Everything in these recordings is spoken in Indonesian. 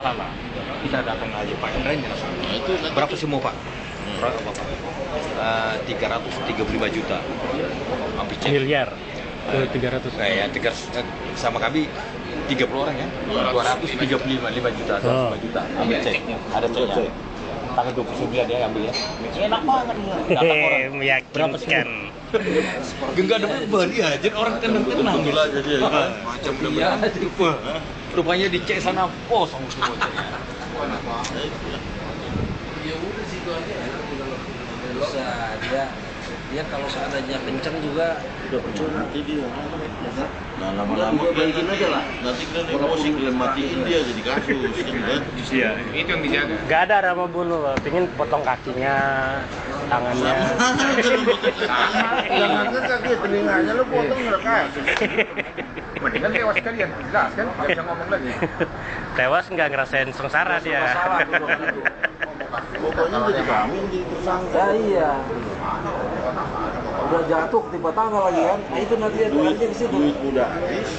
Lama. Kita datang aja Pak Endra sana. Nah, itu nanti Berapa sih mau Pak? Berapa Pak? 335 juta. Hampir cek. Miliar ke 300. Kayak sama kami 30 orang ya. 235 juta atau 5 juta. Ambil cek. Ada ceknya. Tanggal 29 dia ambil ya. Enak banget ya. Datang orang. Meyakinkan. Enggak ada beban ya. Jadi orang tenang-tenang. betul aja dia. Macam Iya, rupanya dicek sana kosong semuanya. Ya udah situ aja. Bisa dia kalau seandainya kenceng juga udah percuma nanti dia. Nah lama-lama balikin aja lah. nanti kan emosi kalian matiin dia jadi kasus kan. Iya. Itu yang dijaga. Gak ada rama bunuh, pengen potong kakinya, tangannya. Jangan kaki telinganya lu potong nggak kasus. Mendingan tewas kalian, jelas kan? Nggak bisa ngomong lagi. Tewas nggak ngerasain sengsara dia. Pokoknya jadi kami yang jadi tersangka. Ya iya. Udah jatuh tiba tanggal lagi kan. Nah itu nanti Duit di situ. udah habis.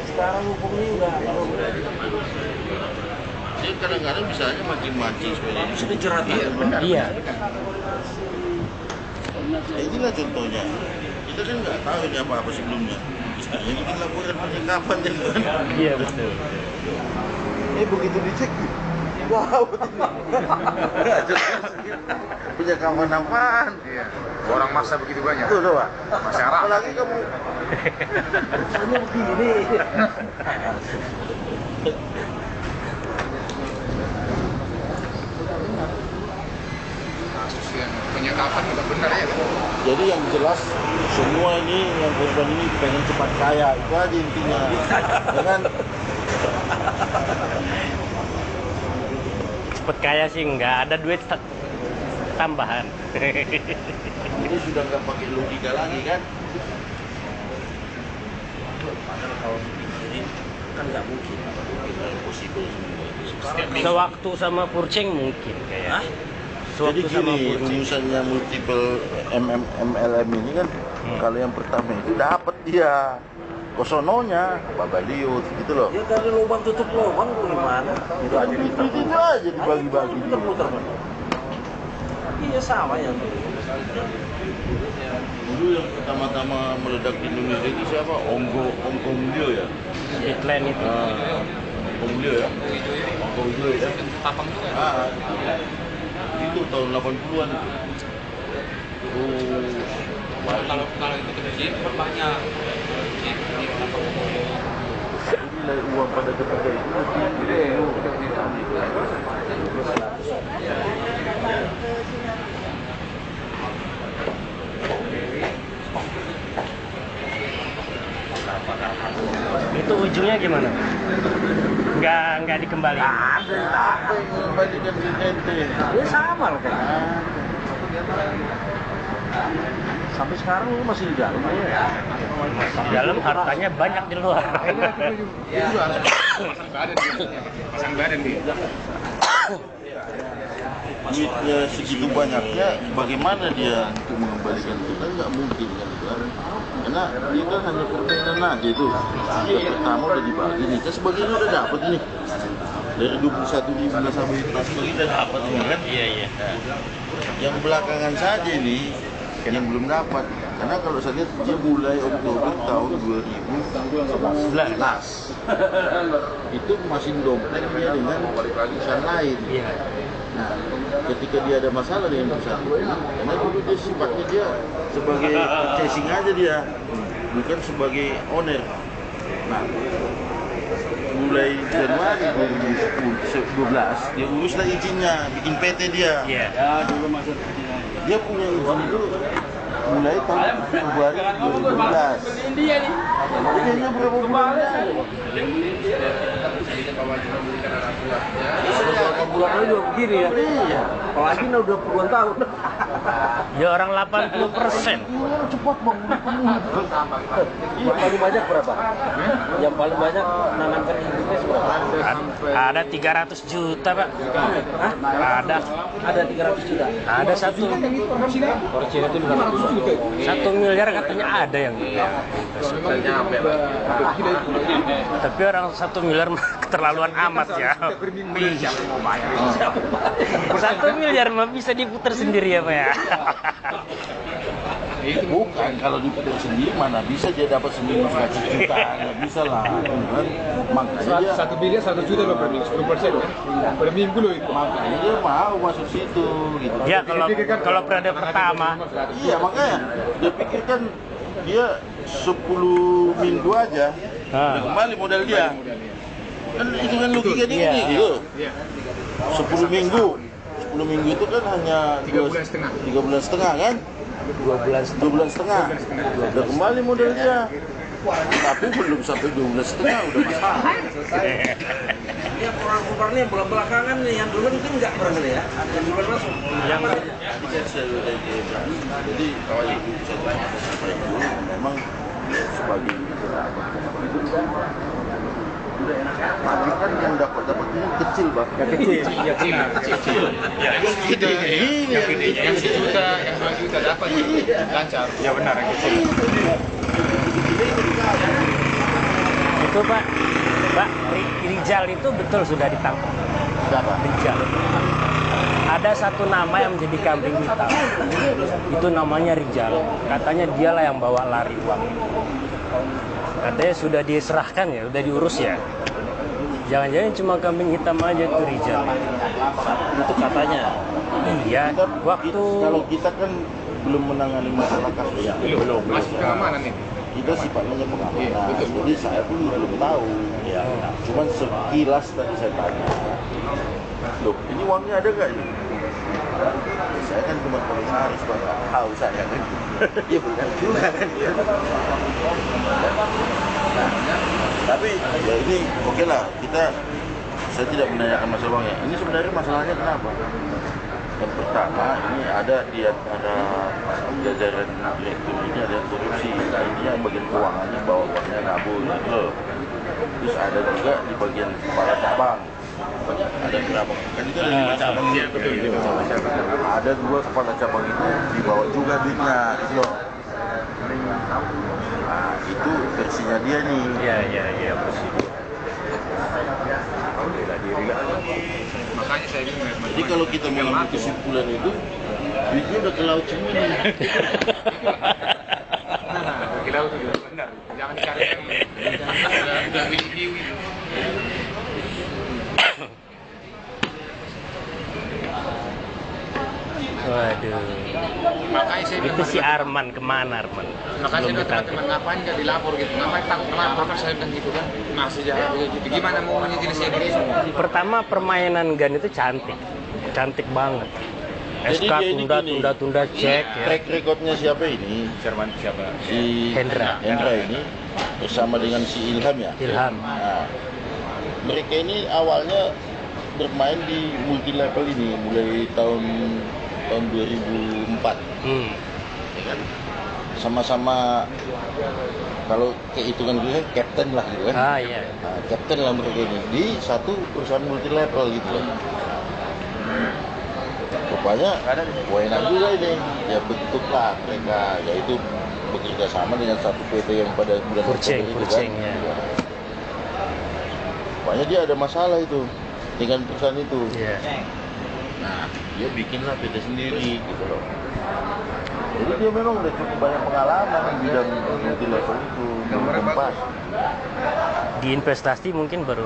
Sekarang hukumnya udah Dia kadang-kadang bisa aja mancing-mancing supaya dia sudah jerat. Iya. Ya inilah contohnya. Kita kan nggak tahu ini apa-apa sebelumnya. Istrinya bikin laporan penyekapan ya kan. Iya betul. Begitu dicek, wow, penyekapan apaan? Iya. Orang masa begitu banyak. Tuh, Pak. Masyarakat. Apalagi kamu. Ini begini. Kasus yang penyekapan nggak benar ya. Jadi yang jelas semua ini yang korban ini pengen cepat kaya, itu aja intinya. Dengan Cepet kaya sih nggak ada duit tambahan. ini sudah nggak pakai logika lagi kan? Padahal kalau dipikirin kan nggak mungkin. Impossible semua. Sewaktu sama Purceng mungkin kayak. Jadi Sewaktu sama gini, Purceng. rumusannya multiple MLM ini kan, kalau yang pertama itu dapat dia kosononya, babaliut gitu loh. Ya dari lubang tutup lubang gimana? Itu aja itu aja dibagi-bagi dulu. Putar-putar. Iya sama ya. Dulu yang pertama-tama meledak di Indonesia itu siapa? Ongko Mulyo ya? Hitler itu. Ongko Mulyo ya? Ongko Mulyo ya? Tapang juga. Itu tahun 80-an itu. Kalau itu kecil banyak. Nilai uang pada ketika itu Itu ujungnya gimana? Nggak dikembali. ada apa yang membandingkan ente? Ya sama lah kan. Sampai sekarang lu masih di dalam ya. Di dalam hartanya banyak di luar. Pasang badan dia. Duitnya segitu banyaknya, bagaimana dia untuk mengembalikan itu kan nggak mungkin kan itu kan? Karena dia kan hanya permainan aja itu. Yang pertama udah dibagi nih, kan sebagian udah dapat nih. Dari 21.000 sampai itu sebagian udah dapat ini kan? Iya iya. Yang belakangan saja ini yang belum dapat. Karena kalau saya lihat dia mulai Oktober tahun 2011 itu masih dompet dia dengan perusahaan lain. Iya. Nah, ketika dia ada masalah dengan perusahaan ini, karena dulu dia sifatnya dia sebagai purchasing aja dia, bukan sebagai owner. Nah, mulai Januari 2012 dia uruslah izinnya, bikin PT dia. Iya. Dia punya izin itu mulai tahun Februari 2012. Izinnya berapa bulan? Beberapa bulan lalu juga begini ya. Iya. Apalagi udah puluhan tahun. Ya orang 80%. Cepat bang, Yang paling banyak berapa? Yang paling banyak menanamkan investasi berapa? ada 300 juta Pak. Hah? Ada 300 juta. Ada satu. Korupsi itu 500 juta. 1 miliar katanya ada yang tapi orang 1 miliar mah keterlaluan amat ya. 1 miliar mah bisa diputar sendiri ya Pak ya. Bukan, kalau diputar sendiri mana bisa dia dapat seminggu 100 juta, nggak bisa lah, kan? Makanya dia 1 miliar 100 juta loh per minggu, 10% kan? Per minggu loh itu. makanya dia mau masuk situ, gitu. Ya kalau periode pertama. Iya makanya dia pikirkan dia 10 minggu aja, udah kembali modal dia. Kan itu kan logika dia nih, gitu. 10 minggu itu kan hanya 3 bulan setengah. 3 bulan setengah kan? 2 bulan setengah. Udah kembali modal dia. Tapi belum sampai 2 bulan setengah udah masalah. Ini orang ini bulan belakangan nih, yang duluan mungkin nggak pernah ya. Yang duluan masuk. Yang tadi kan saya udah bilang. Jadi kalau itu saya tanya ke siapa yang dulu memang sebagai tapi kan yang dapat ini kecil Bang. Yang kecil. Yang gede. Yang 1 juta, yang 2 juta dapat lancar. Ya benar, yang kecil. Itu Pak Rijal itu betul sudah ditangkap. Siapa? Rijal. Ada satu nama yang menjadi kambing hitam. Itu namanya Rijal. Katanya dialah yang bawa lari uang. Katanya sudah diserahkan ya, sudah diurus ya. Jangan-jangan cuma kambing hitam aja tuh Rijal. Itu katanya. Iya, waktu Kalau kita kan belum menangani masalah kasus ya. Belum. Masih pengamanan ini. Kita sifatnya pengamanan. Jadi saya pun belum tahu. Ya. Cuman sekilas tadi saya tanya. Loh, ini uangnya ada nggak ini? Saya kan cuma komisaris, Pak. Nggak tahu saya kan. Iya bukan juga kan. Nah, tapi ya ini oke lah. Saya tidak menanyakan masalah uangnya. Ini sebenarnya masalahnya kenapa? Yang pertama, ini ada di antara jajaran direktur ini ada korupsi. Nah, ini yang bagian keuangannya bawa uangnya nabur gitu loh. Terus ada juga di bagian kepala cabang. Ada berapa? Kan itu ada 5 cabang. Iya, betul. Ada 2 kepala cabang itu dibawa juga duitnya gitu loh. Nah, itu versinya dia nih. Iya, bersih. Makanya saya bilang Jadi kalau kita mau ambil kesimpulan itu, duitnya udah ke laut semua nih. di laut itu benar. Jangan dicari yang udah wiwi. Waduh. Makanya saya Itu si Arman kemana Arman? Makanya saya Belum bilang ditangkap. teman-teman ngapain nggak dilapor gitu? Ngapain takut kenapa saya bilang gitu kan? Masih jahat gitu. Gimana mau jenisnya gitu semua? Pertama permainan GAN itu cantik banget. Jadi SK dia ini gini, tunda cek ya. track recordnya siapa ini? Jerman siapa? Si Hendra. ini bersama dengan si Ilham ya. Ilham. Nah, mereka ini awalnya bermain di multi level ini mulai tahun 2004. Ya kan? Sama-sama kalau kehitungan gue captain lah gitu kan. Ah iya. Nah, captain lah mereka ini di satu perusahaan multi level gitu loh. Rupanya enak juga ini, ya bentuklah mereka, yaitu bekerja sama dengan satu PT yang pada bulan Kurcing ya. Rupanya dia ada masalah itu dengan perusahaan itu. Iya. Nah, dia bikinlah PT sendiri gitu loh. Jadi dia memang udah cukup banyak pengalaman di bidang multi level itu, tempat. Di investasi mungkin baru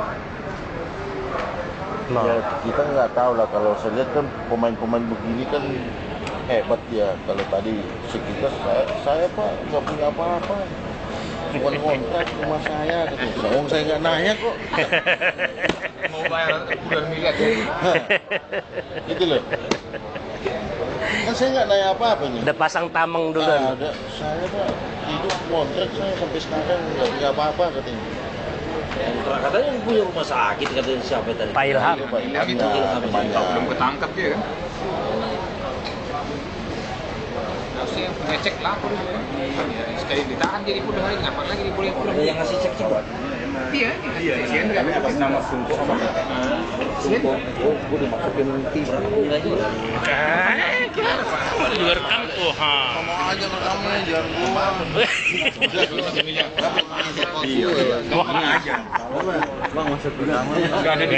Ya, kita nggak tahu lah, kalau saya lihat kan pemain-pemain begini kan hebat ya. Kalau tadi sekitar saya Pak nggak punya apa-apa, cuma ngontrak rumah saya, katanya. Saya nggak nanya kok. Mau bayar bulan miliar ya? Gitu loh. Kan saya nggak nanya apa-apa nih. Udah pasang tameng dulu. Nah, saya Pak hidup ngontrak saya sampai sekarang nggak punya apa-apa katanya. Katanya yang punya rumah sakit, katanya siapa tadi? Pak Ilham. Pak Ilham, Gitu. temannya. Belum ketangkap dia kan? Harusnya yang punya cek lapor gitu kan? Sekali ditahan jadi pulang lagi, ngapain lagi diboleh pulang? Ada yang ngasih cek juga. Iya, isian Kami atas nama Sungko apa? Sumpah, oh, gue dimasukin TV. Direkam tuh, ha. Mau aja rekamnya, jangan gua. Iya. Ini aja. Bang, masuk ke namanya. Enggak ada di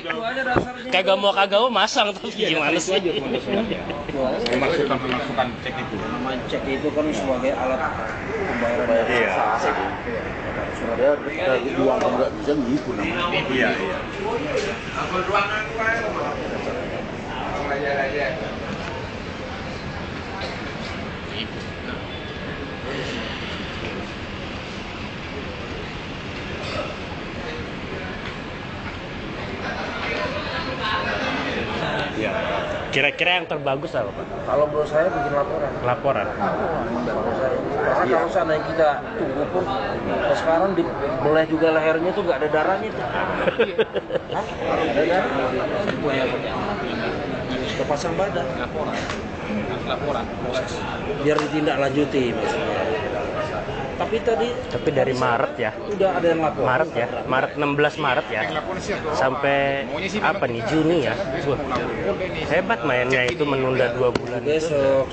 Itu aja dasarnya. Kagak mau masang tapi gimana sih? Saya masukkan cek itu. Namanya cek itu kan sebagai alat pembayaran. Iya. Ya, kita jual nggak bisa gitu namanya. Iya, iya. Kira-kira yang terbagus apa, Pak? Kalau menurut saya bikin laporan. Laporan. Menurut saya. Karena kalau seandainya kita tunggu pun, sekarang boleh juga lehernya tuh nggak ada darahnya tuh. Hah? Ada darah? Kita pasang badan. Laporan. Biar ditindaklanjuti maksudnya. Tapi dari Maret ya. Udah ada yang lapor. Maret ya. Maret 16 Maret ya. Sampai apa nih Juni ya. Wah, hebat mainnya itu menunda 2 bulan. Besok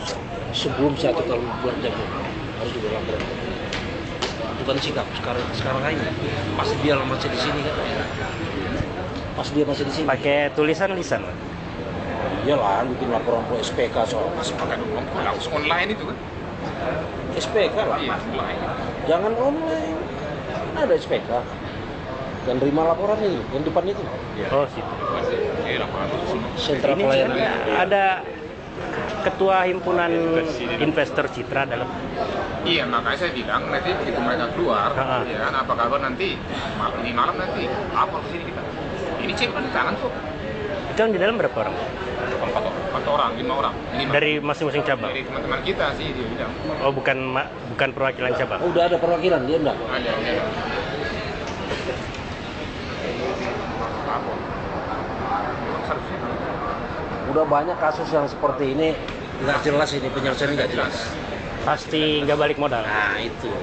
sebelum 1 tahun bulan jago harus juga laporan. Bukan sikap sekarang aja. Pas dia masih di sini kan. Pas dia masih di sini. Pakai tulisan lisan. Iyalah, bikin laporan ke SPK soal masih pakai langsung online itu kan. SPK lah. Iya, online. Jangan online. Ada SPK. Dan terima laporan itu, yang depan itu. Oh, situ. Iya, laporan itu. Sentra Ini pelayanan. ada ketua himpunan investor Citra dalam. Iya, makanya saya bilang nanti begitu mereka keluar, Ha-ha. ya kan, apa kabar nanti ini malam nanti lapor ke sini kita. Ini cek di tangan tuh. Itu yang di dalam berapa orang? 4 orang, 5 orang. Minimal. Dari masing-masing cabang. Dari teman-teman kita sih dia bilang. Oh, bukan perwakilan cabang. Oh, udah ada perwakilan dia enggak? Ada. Lapor. Seharusnya Udah banyak kasus yang seperti ini nggak jelas ini penyelesaiannya nggak jelas. Pasti nggak balik modal. Nah itu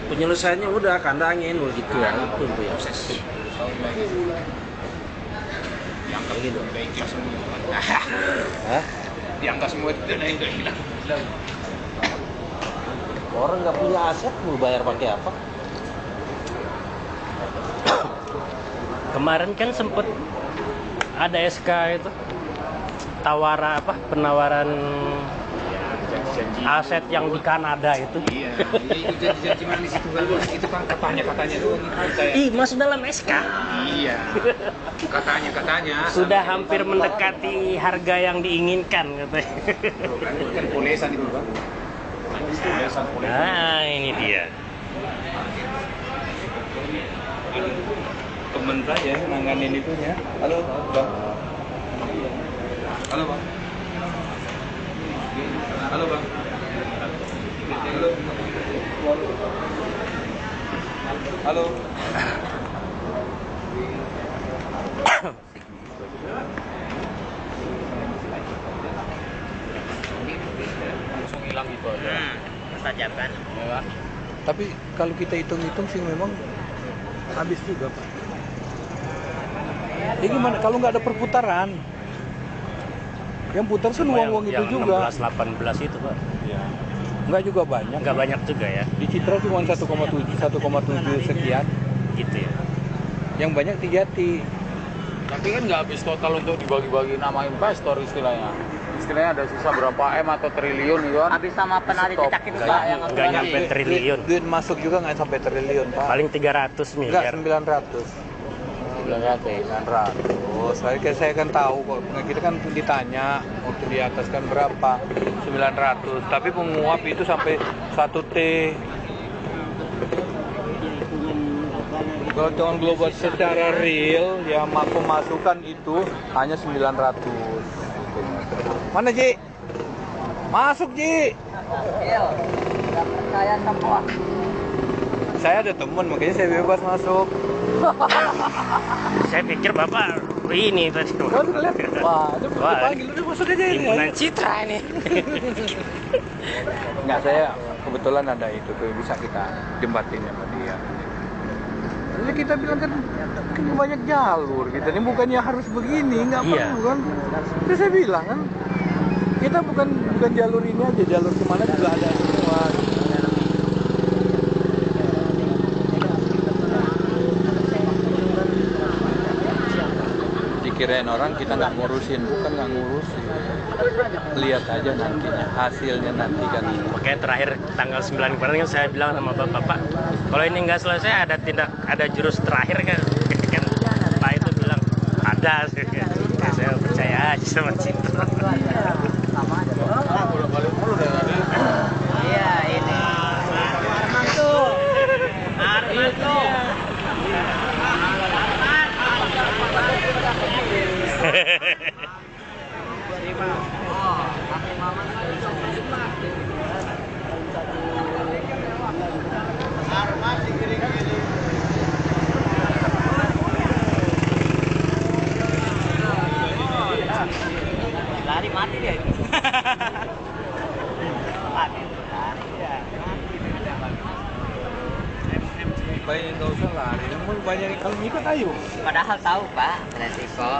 penyelesaiannya udah kandangin begitu ya itu proses. diangkat gitu. Udah ikhlas semua. Hah? Diangkat semua itu udah hilang. Orang nggak punya aset mau bayar pakai apa? Kemarin kan sempet ada SK itu penawaran aset yang di Kanada itu. Iya, itu janji manis itu kan. Itu kan katanya doang itu kayak. Ih, masuk dalam SK. Iya. Katanya. Sudah hampir mendekati harga yang diinginkan katanya. Kan polesan itu kan. Polesan. Nah, ini dia. Temen saya nanganin itunya. Halo, Bang. Halo, Bang. Halo, Bang. Halo. Langsung hilang gitu aja. Tajam kan? Ya. Tapi kalau kita hitung-hitung sih memang habis juga, Pak. Ya gimana kalau nggak ada perputaran? Yang putar kan uang-uang itu juga. 16, 18 itu, Pak. Ya. Nggak juga banyak. Nggak banyak juga ya. Di Citra cuma 1,7 sekian. Gitu ya. Yang banyak 3T. Tapi kan nggak habis total untuk dibagi-bagi nama investor istilahnya. Istilahnya ada sisa berapa M atau triliun gitu kan. Habis sama penari cecak itu Pak yang Nggak nyampe triliun. Duit masuk juga nggak sampai triliun, Pak. Paling 300 Enggak, miliar. 900. 900. Saya kan tahu kok. Kita kan ditanya waktu di atas kan berapa? 900. Tapi penguap itu sampai 1T. Kalau dengan global secara real yang mampu masukkan itu hanya 900. Mana Ji? Masuk Ji. saya semua. Saya ada teman makanya saya bebas masuk. Saya pikir Bapak ini tadi. Wah, itu Wah, dipanggil udah masuk aja ini. Himpunan Citra ini. Enggak, saya kebetulan ada itu tuh bisa kita jembatin sama dia. Jadi kita bilang kan banyak jalur kita ini bukannya harus begini, nggak perlu kan. Terus saya bilang kan kita bukan jalur ini aja, jalur kemana juga ada semua. Dikirain orang kita nggak ngurusin, bukan nggak ngurusin. Lihat aja nantinya, hasilnya nanti kan. Makanya terakhir tanggal 9 kemarin kan saya bilang sama bapak, kalau ini nggak selesai ada jurus terakhir kan Pak itu bilang ada. Ya, saya percaya aja sama situ. Iya ini. Arman tuh. Lari mati dia. Banyak nggak usah lari, namun banyak kalau ngikut ayo. Padahal tahu Pak resiko,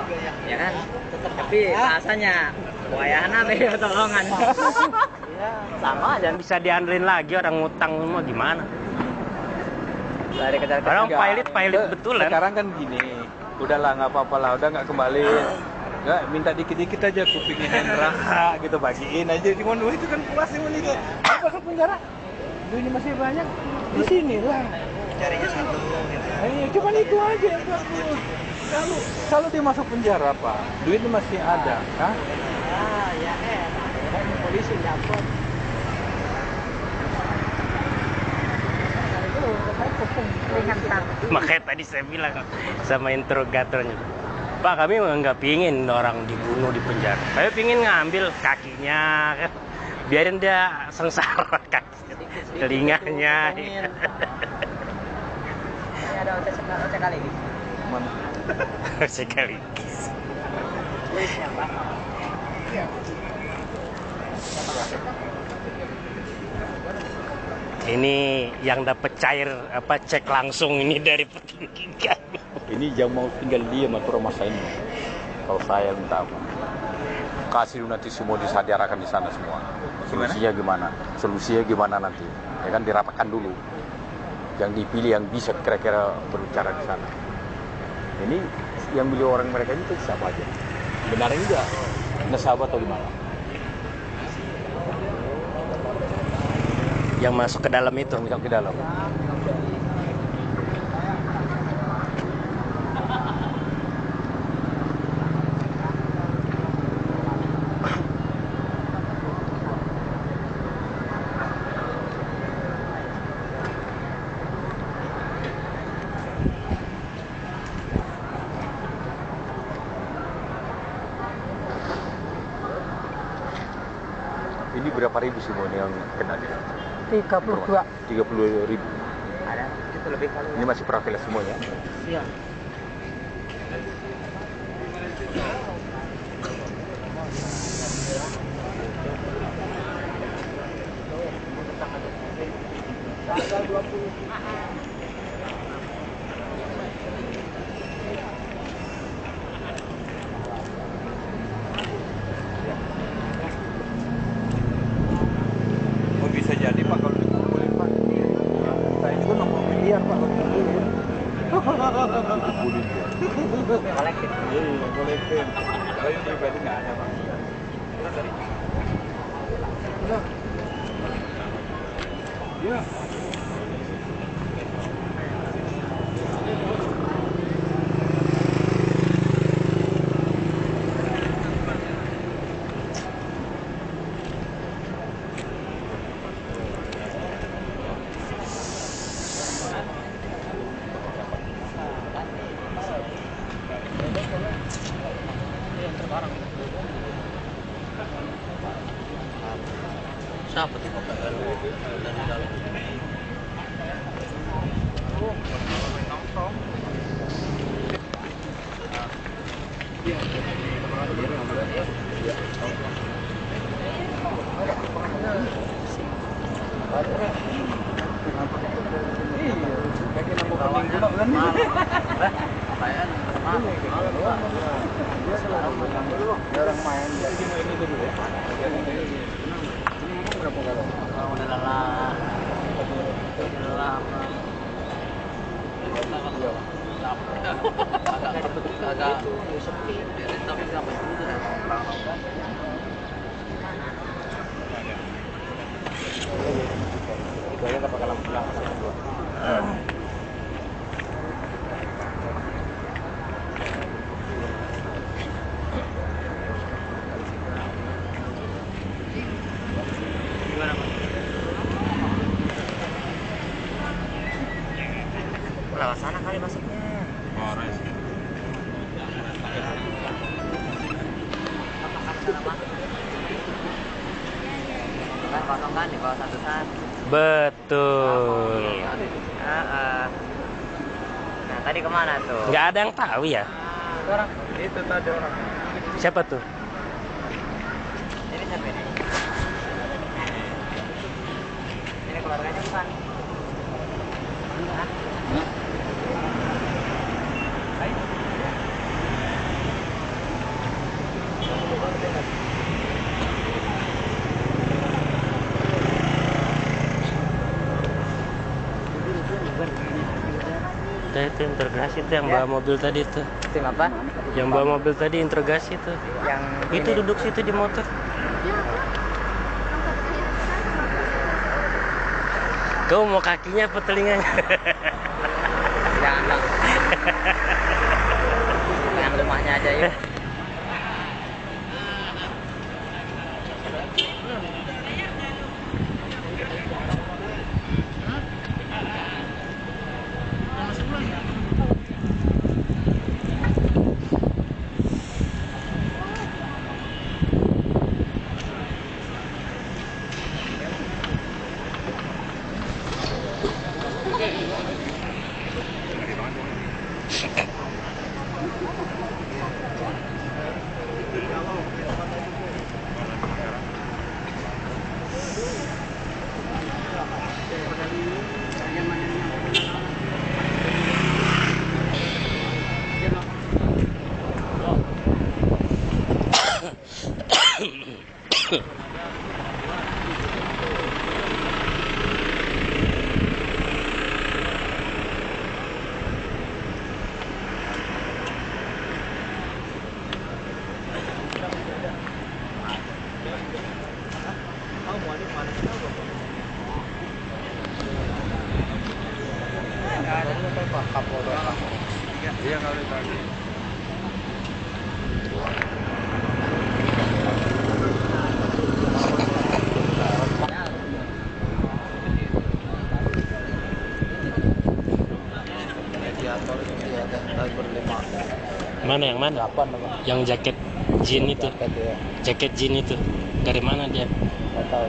ya kan. Tapi rasanya wayahna beda tolongan. Iya, sama aja. Bisa diandelin lagi orang ngutang semua gimana? Lari kejar Orang pilot betulan. Sekarang kan gini, udahlah nggak apa-apa lah, udah nggak kembali. Nggak, minta dikit-dikit aja kupingnya Hendra gitu, bagiin aja. Cuma duit itu kan puas cuma itu. Apa ke penjara? Duitnya masih banyak di sini lah. Carinya satu. Cuma itu aja yang bagus. Kalau dia masuk penjara Pak, duitnya masih ada, kan? Ya polisi dapat. Makanya tadi saya bilang sama interrogatornya, Pak kami nggak pingin orang dibunuh di penjara, kami pingin ngambil kakinya, biarin dia sengsara kaki, telinganya. Ini ada ocek kali ini. Sekali. Tulisnya Pak. Ini yang dapat cair cek langsung ini dari petinggi kami. Ini jangan mau tinggal diam atau masa ini. Kalau saya minta apa? Kasih nanti semua disadarakan di sana semua. Solusinya gimana? Solusinya gimana nanti? Ya kan dirapatkan dulu. Yang dipilih yang bisa kira-kira berbicara di sana. Ini yang milih orang mereka itu siapa aja? Benar enggak? Nasabah atau gimana? Yang masuk ke dalam itu. Yang masuk ke dalam. Ini berapa ribu semua yang kena dia? 32. 30.000. Ada itu lebih kali. Ini masih pravilas semuanya. Iya. Oh bisa jadi Pak kalau dikumpulin Pak. Saya juga 60 miliar Pak kalau dikumpulin. Kolektif. Iya, kolektif. Kalau yang pribadi nggak ada Pak. Iya. Siapa tuh Pak? Dari dalam. Iya, kayak nambah Jarang main. Ini dulu ya. Udah lelah. Agak sepi. Tapi sampai dulu tuh Gaya nggak bakalan pulang sih gua. lewat sana kali masuknya. Kan kosong kan di bawah satu-satu. Betul. Nah tadi kemana tuh? Nggak ada yang tahu ya. Orang itu tadi orang. Siapa tuh? Ini siapa ini? Ini keluarganya bukan? Hah? Itu interogasi tuh yang bawa mobil tadi tuh. Tim apa? Yang bawa mobil tadi interogasi tuh. Yang Itu ini. duduk situ di motor. Kau mau kakinya apa telinganya? Jangan dong. Yang rumahnya aja yuk. Iya kali tadi. Mediator itu dia ada berlima. Mana yang mana? 8 apa? Yang jaket jean itu. Ya. Jaket jean itu. Dari mana dia? Enggak tahu.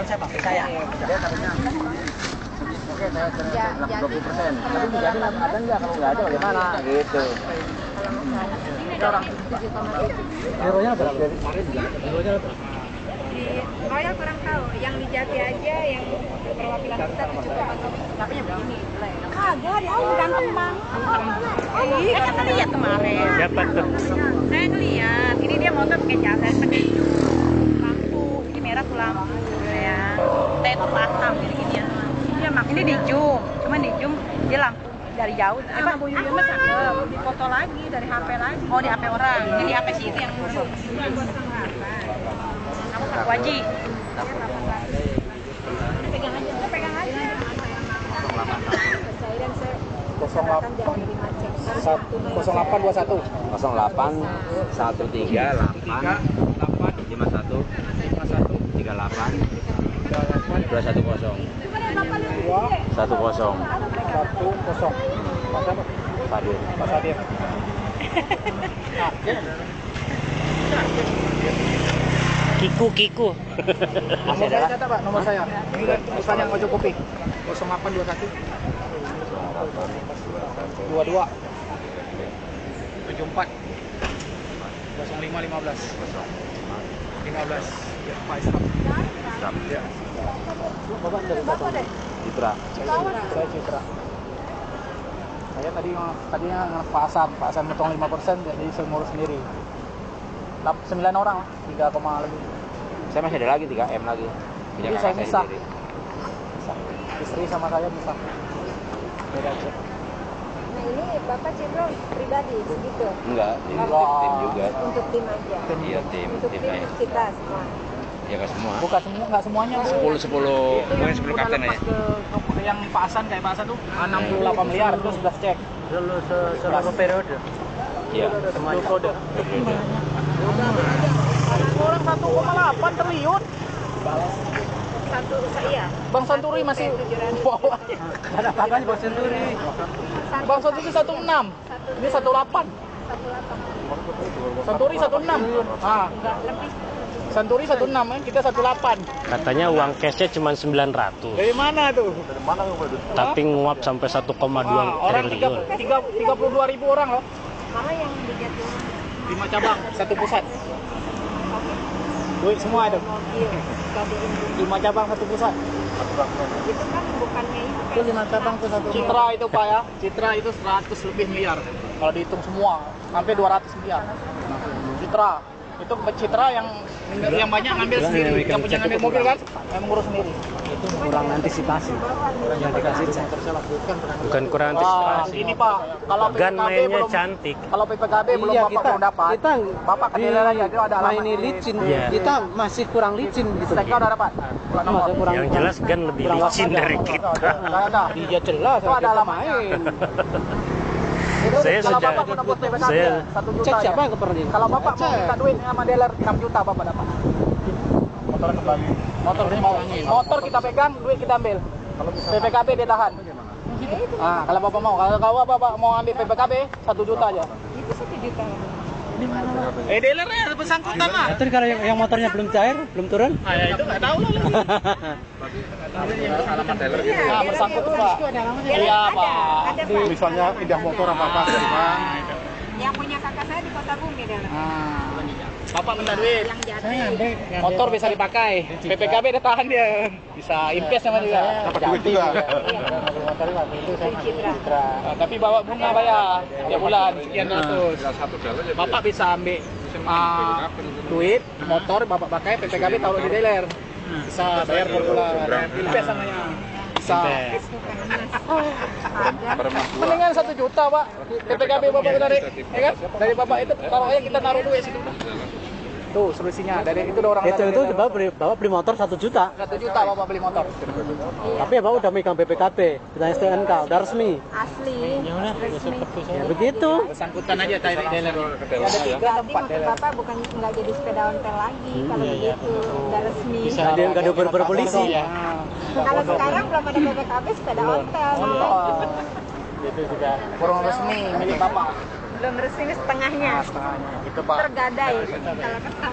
Saya pakai saya. Dia katanya. Oke, saya 20%. Tapi jadi ada enggak? Kalau enggak ada bagaimana? Gitu. Ini orang Euronya berapa? Euronya berapa? Di Royal kurang tahu, yang di Jati aja yang perwakilan kita itu cukup tapi begini. Kagak, dia bukan teman. Kan lihat kemarin. Siapa tuh? Saya ngeliat, ini dia motor pakai jasa pakai lampu, ini merah tuh lampu ya. Saya tuh pasang gini-gini ya. Iya mak. Ini di zoom, cuman di zoom dia lampu dari jauh. Pak Bu Yuyun mah cakep, dipoto lagi dari HP lagi. Oh di HP orang, ini di HP si itu yang zoom. Kamu Pak Waji. Pegang aja, pegang aja. 0821 08 13 8 51 21 210. 1-0. Mas apa? Sadir. Mas Adir. Kiku. Nomor saya catat Pak, nomor saya. Ini kan pesannya Mojo Kopi. 0821 22 74 0515 15 ya Pak Islam. Ya. Bapak dari mana? Citra. Saya Citra. Saya tadinya Pak Hasan potong 5%, jadi saya ngurus sendiri. 9 orang, 3, lebih. Saya masih ada lagi 3M lagi. Punya Jadi kakak saya misah. sendiri. Istri sama saya misah. Beda aja. Nah ini Bapak cenderung pribadi segitu Enggak, tim juga. untuk tim aja. Iya, tim Untuk tim aja. kita semua. Ya ke semua. Bukan semua, nggak semuanya. Bu. 10 mungkin 10 kapten Udah aja. lepas ke yang Pak Hasan, kayak Pak Hasan tuh 68 miliar, itu sudah cek. Seluruh periode. Iya. Semuanya. Orang 1,8 triliun. Satu saya. Bang Santuri masih bawah. Ada apa-apanya Bang Senturi? Bang Santuri 16. Ini 18. Santuri 16. Ah. Santuri 16, kita 18. Katanya uang cashnya cuma 900. Dari mana tuh? Tapi nguap sampai 1,2 Orang triliun. 32.000 orang loh. Mana yang dijatuh 5 cabang, 1 pusat. Duit semua itu. mobil KBM 5 cabang, 1 pusat. itu kan bukannya itu kan 5 cabang tuh 1. Citra itu Pak ya. Citra itu 100 lebih miliar. Kalau dihitung semua, sampai 200 miliar. Citra. Itu Citra yang banyak ngambil sendiri. Yang punya ngambil mobil kan, yang mengurus sendiri. Itu kurang antisipasi. Yang dikasih bukan kurang antisipasi. Ini Pak, kalau Gan PPKB mainnya belum cantik. Kalau PPKB belum Bapak belum dapat. Bapak ke dealer aja, itu ada alamat. Ini licin, Iya. kita masih kurang licin gitu. Stnk udah dapat. Plat nomor. Masih kurang. Yang jelas Gan lebih licin dari kita. Ada. Iya jelas. Itu ada alamatnya. Itu Saya kalau sejak- Bapak mau nembus PPKB saya- 1 juta. Cek ya. siapa yang keperluan? Kalau Bapak mau minta duit sama dealer 6 juta Bapak dapat. Motor kembali. Motor kita pegang, duit kita ambil. PPKB ditahan. Ah, kalau Bapak mau, kalau Bapak mau ambil PPKB 1 juta aja. itu 1 juta. Dealernya bersangkutan lah. Itu kalau yang motornya belum cair, belum turun. Ah, ya itu nggak tahu lah. Ah, bersangkut Pak. Iya Pak. Ada Pak. Misalnya pindah motor apa dari Bang. Yang punya kakak saya di Kota Bumi dah. Bapak minta duit. Yang jatuh. Motor bisa dipakai. PPKB udah tahan dia. Bisa invest sama juga. Dapat duit juga. Tapi bawa bunga bayar tiap bulan sekian ratus. Bapak bisa ambil duit motor Bapak pakai, PPKB taruh di dealer. Bisa bayar per bulan. Invest namanya. Bisa. Mendingan 1 juta Pak. PPKB Bapak tarik, ya kan? Dari Bapak itu taruh aja, kita naruh duit situ. Tuh solusinya. Dari itu orang Itu bapak beli motor 1 juta. 1 juta Bapak beli motor. Tapi ya bapak udah megang BPKB, udah STNK, udah resmi. Asli. Resmi. Ya begitu. Bersangkutan aja tarik dealer. Ya, ada 3 Berarti tempat motor dealer. Bapak bukan nggak jadi sepeda ontel lagi kalau begitu udah resmi. Ada yang gak ada polisi. Kalau sekarang belum ada PPKB sepeda ontel. Itu juga kurang resmi milik Bapak. Belum resmi setengahnya. Setengahnya. Itu Pak. Tergadai kalau kata.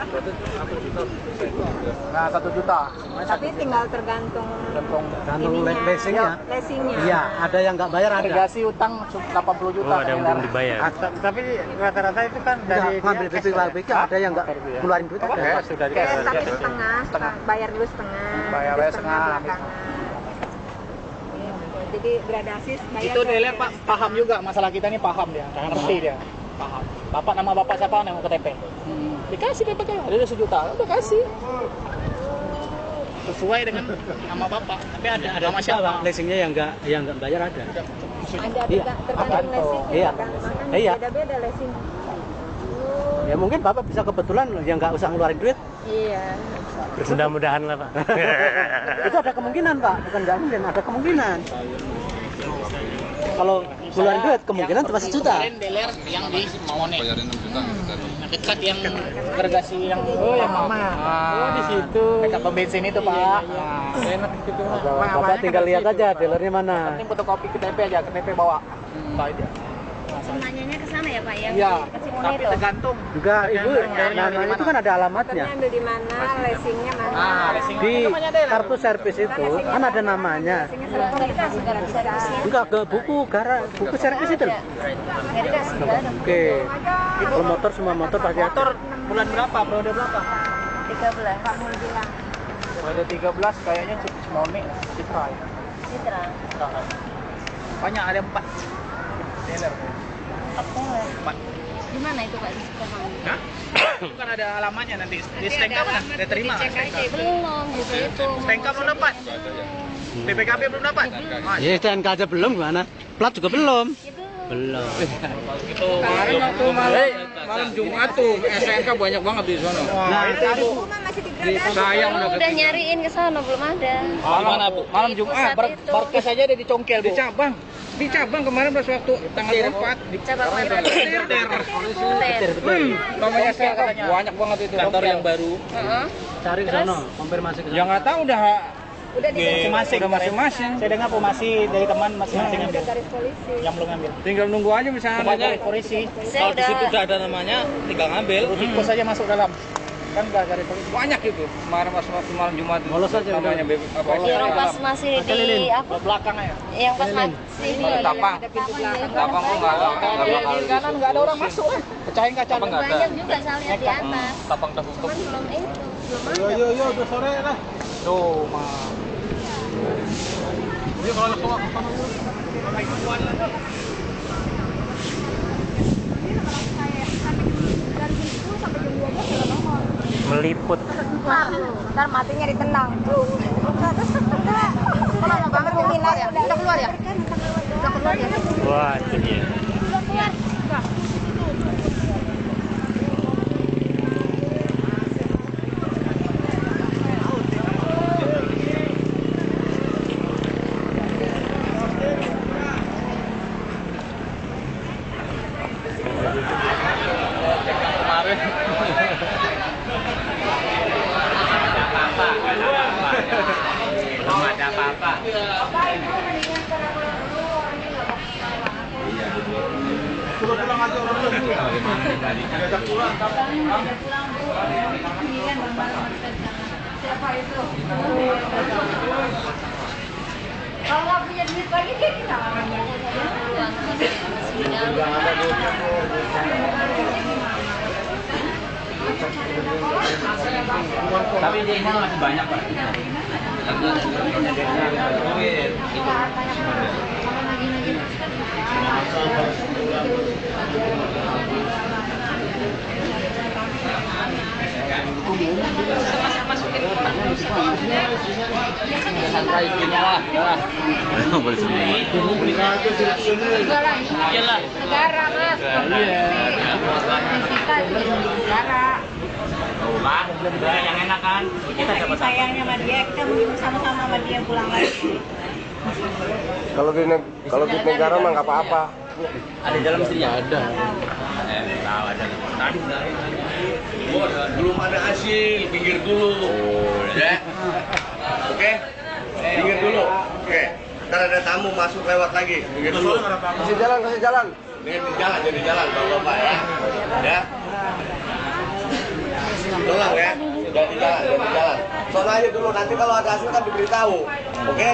Nah 1 juta. Tapi tinggal tergantung Gantung ininya, leasingnya. leasingnya. Iya, ada yang nggak bayar ada. Irigasi utang 80 juta. Oh, ada yang belum dibayar. Tapi rata-rata itu kan Udah ngambil BPKB, ada yang nggak ngeluarin duit ada. sudah Kayak tapi setengah, bayar dulu setengah. Bayar terus setengah. belakangan. Jadi gradasi bayar. Itu dealer Pak paham juga masalah kita ini, paham dia, ngerti dia, paham. Bapak nama bapak siapa yang mau KTP? Dikasih PPK, ada 1 juta, udah kasih. Sesuai dengan nama bapak, tapi ada nama siapa? Leasingnya yang nggak bayar ada. Ada Iya. tergantung leasingnya Iya. kan. Makanya Iya. beda-beda leasing. Ya mungkin bapak bisa kebetulan yang nggak usah ngeluarin duit. Iya. Mudah-mudahan lah Pak. Itu ada kemungkinan pak, bukan nggak mungkin, ada kemungkinan. kalau keluarin duit kemungkinan cuma 1 juta. Kemarin dealer yang di Mone. Dekat yang gergasi yang yang mama. Oh, di situ. Dekat pom bensin itu, Pak. Enak gitu. Bapak tinggal lihat aja dealernya mana. Penting fotokopi KTP aja, KTP bawa. Itu. Nanyanya ke sana ya Pak ya? Iya, Ke Cimone tapi itu. tergantung. Juga ibu namanya itu kan ada alamatnya. Ambil di mana, racingnya mana? Ah, racing Di namanya dealer. kartu servis itu kan ada namanya. Juga ke buku buku servis itu. Nggak dikasih, nggak ada. Oke. Kalau motor semua motor pasti ada. Motor bulan berapa? Periode berapa? 13. Pak mau bilang. Periode 13 kayaknya Cimone, Citra. Citra. Banyak ada 4 dealer. Apa? Gimana itu Pak? Hah? Bukan ada alamatnya nanti di STNK mana? Dia terima nggak STNK? Belum, gitu itu. STNK belum dapat? BPKB belum dapat? Ya STNK aja belum gimana? Plat juga belum. Belum. Kemarin waktu malam Jumat tuh SNK banyak banget di sana. Nah, itu Sayang Udah nyariin ke sana belum ada. malam Jumat barkes aja ada dicongkel, Bu. Di cabang kemarin pas waktu tanggal 4 di Cabang namanya SNK banyak banget itu kantor yang baru. Cari ke sana, konfirmasi ke sana. Ya nggak tahu udah masing-masing. Saya dengar masih dari teman masing-masing ambil. Garis polisi. Yang belum ambil. tinggal nunggu aja misalnya. Garis polisi. Saya udah ada namanya tinggal ngambil. Tikus saja masuk dalam. Kan nggak garis polisi. Banyak itu kemarin pas waktu malam Jumat Bolos aja namanya yang pas masih di apa? Belakang ya. Yang pas masih di Tapang. Tapang kok nggak ada. Di kanan nggak ada orang masuk kan. Pecahin kaca. banyak juga saya lihat di atas. Tapang tertutup. Cuman belum itu, belum ada. Yo, udah sore lah. Tuh, Ma. Ini kalau ke sana. Meliput. Ntar matinya ditendang. Kalau mau gambar peminat ya? Udah keluar ya? Udah keluar ya? Wah, itu dia. Udah keluar. Belum ada apa-apa. Pulang aja Kalau nggak punya duit lagi dia kita Tapi di ini masih banyak, Pak. Santai isinya lah. Boleh sendiri. Iyalah. Negara mas. Negara. Lah, yang enak kan. Kita saking sayangnya sama dia, kita mau bersama-sama sama dia pulang lagi. Kalau di negara mah nggak apa-apa. Ada jalan mestinya? Ada. Tahu ada. Tadi belum ada hasil, pinggir dulu. Ya. Oke. Pinggir dulu. Oke. Ntar ada tamu masuk lewat lagi. Pinggir dulu. Kasih jalan. Jadi jalan Bapak ya. Ya. Tolong ya. Jadi jalan. Soalnya aja dulu, nanti kalau ada hasil kan diberitahu. Oke?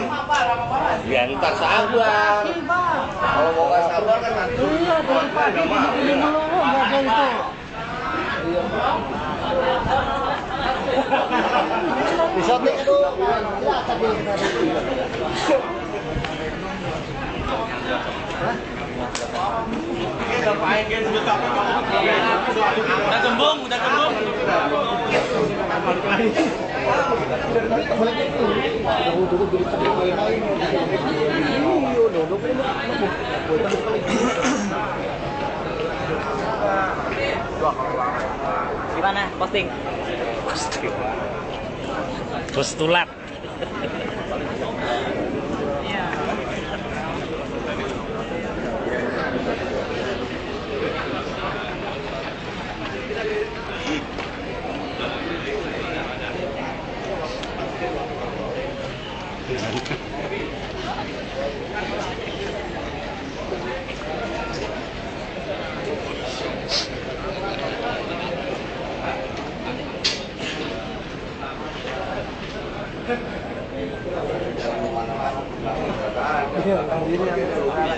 Ya ntar sabar. Kalau mau nggak sabar kan nanti. Disotik itu. Udah kembung. Gimana posting? Postulat.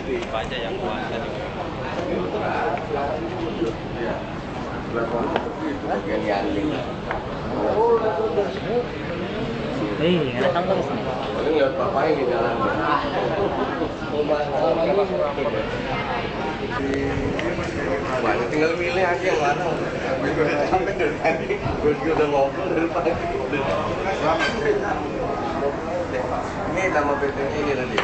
Banyak yang kuasa di ada tanggung sini. Paling lihat bapak ini jalan. Banyak tinggal milih aja yang mana. Sampai dari tadi, gue juga udah ngobrol dari pagi. Ini nama PT-nya ini tadi.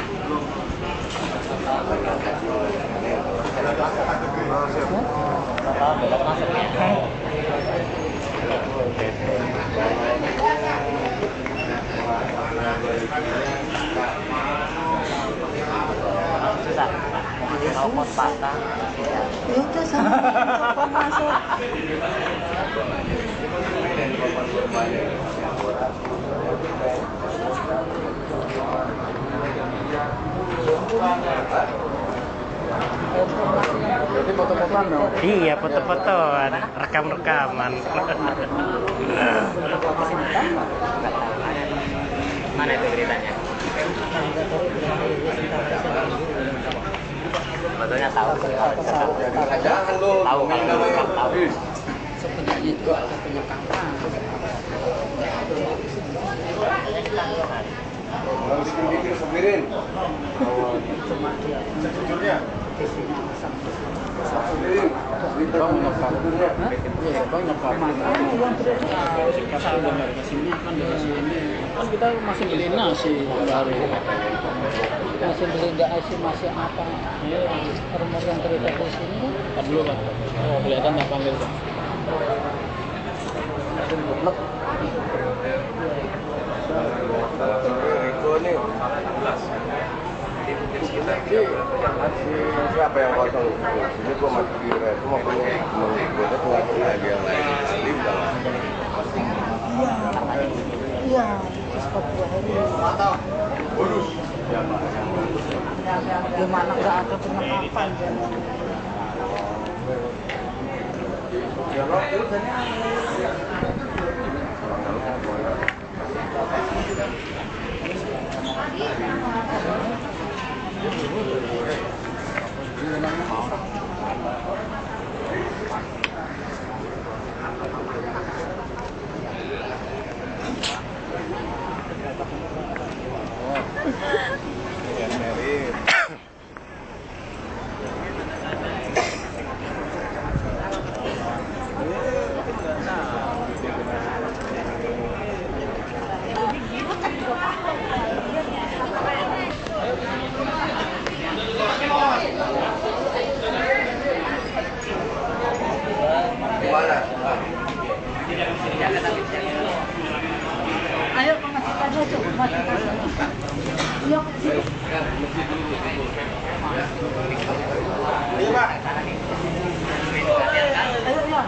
Susah. Mau pos pasta. Ya udah sama masuk. Jadi foto-fotoan dong. Iya, foto-fotoan, rekam-rekaman. Mana itu beritanya? Sebetulnya tahu. Jangan lu. Tahu kalau tahu. Sebenarnya itu ada penyekapan. Harus bikin sepirin. Cuma dia Sejujurnya. isinya Sepirin. Bang nyokap. Iya, banyak paman. Uang saya gambar kasihnya kan dari sini. Kan kita masih beli nasi baru. Masih beli masih apa? Rumor yang cerita di sini kan dulu kan. Oh, kelihatan nggak panggil kan. Riko nih. Siapa yang kosong? Ini gua masih kira itu mau punya gue tuh lagi yang lain kali dalam. Iya, stop 2 hari. Urus. Gimana nggak ada penangkapan? Ayo masuk aja tuh, masuk aja. Yuk. Ayo Pak. Ayo ya.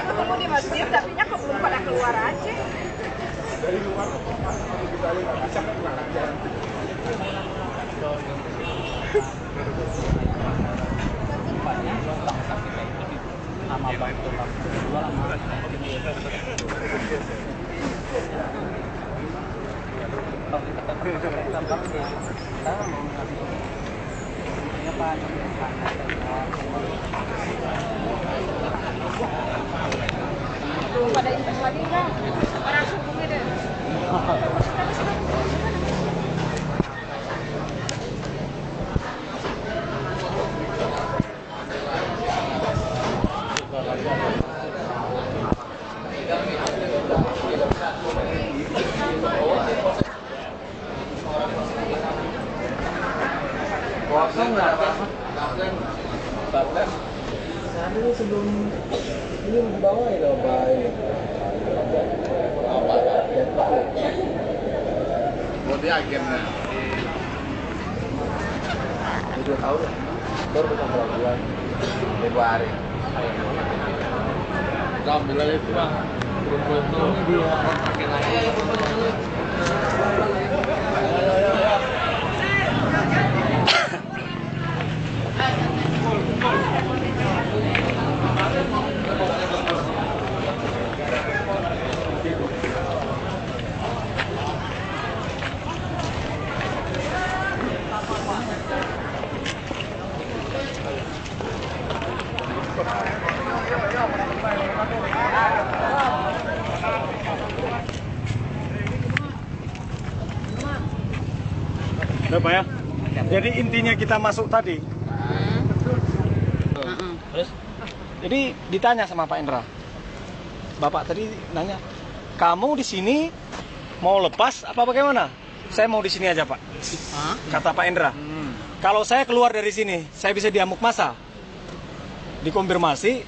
Ketemu di masjid, tapi nya kok belum pada keluar aja. Nama bang tetap dua lama. Belum pada invest lagi kan? Orang hubungi deh. Kosong nggak? Saya dulu sebelum ini di bawah ya Pak. dia agennya. 2 tahun ya? Baru beberapa bulan. Februari. Alhamdulillah itu bang. Ini dia pakai lagi. Udah Pak ya? Jadi intinya kita masuk tadi. Terus? Jadi ditanya sama Pak Endra. Bapak tadi nanya, kamu di sini mau lepas apa bagaimana? Saya mau di sini aja Pak. Kata Pak Endra. Kalau saya keluar dari sini, saya bisa diamuk massa. Dikonfirmasi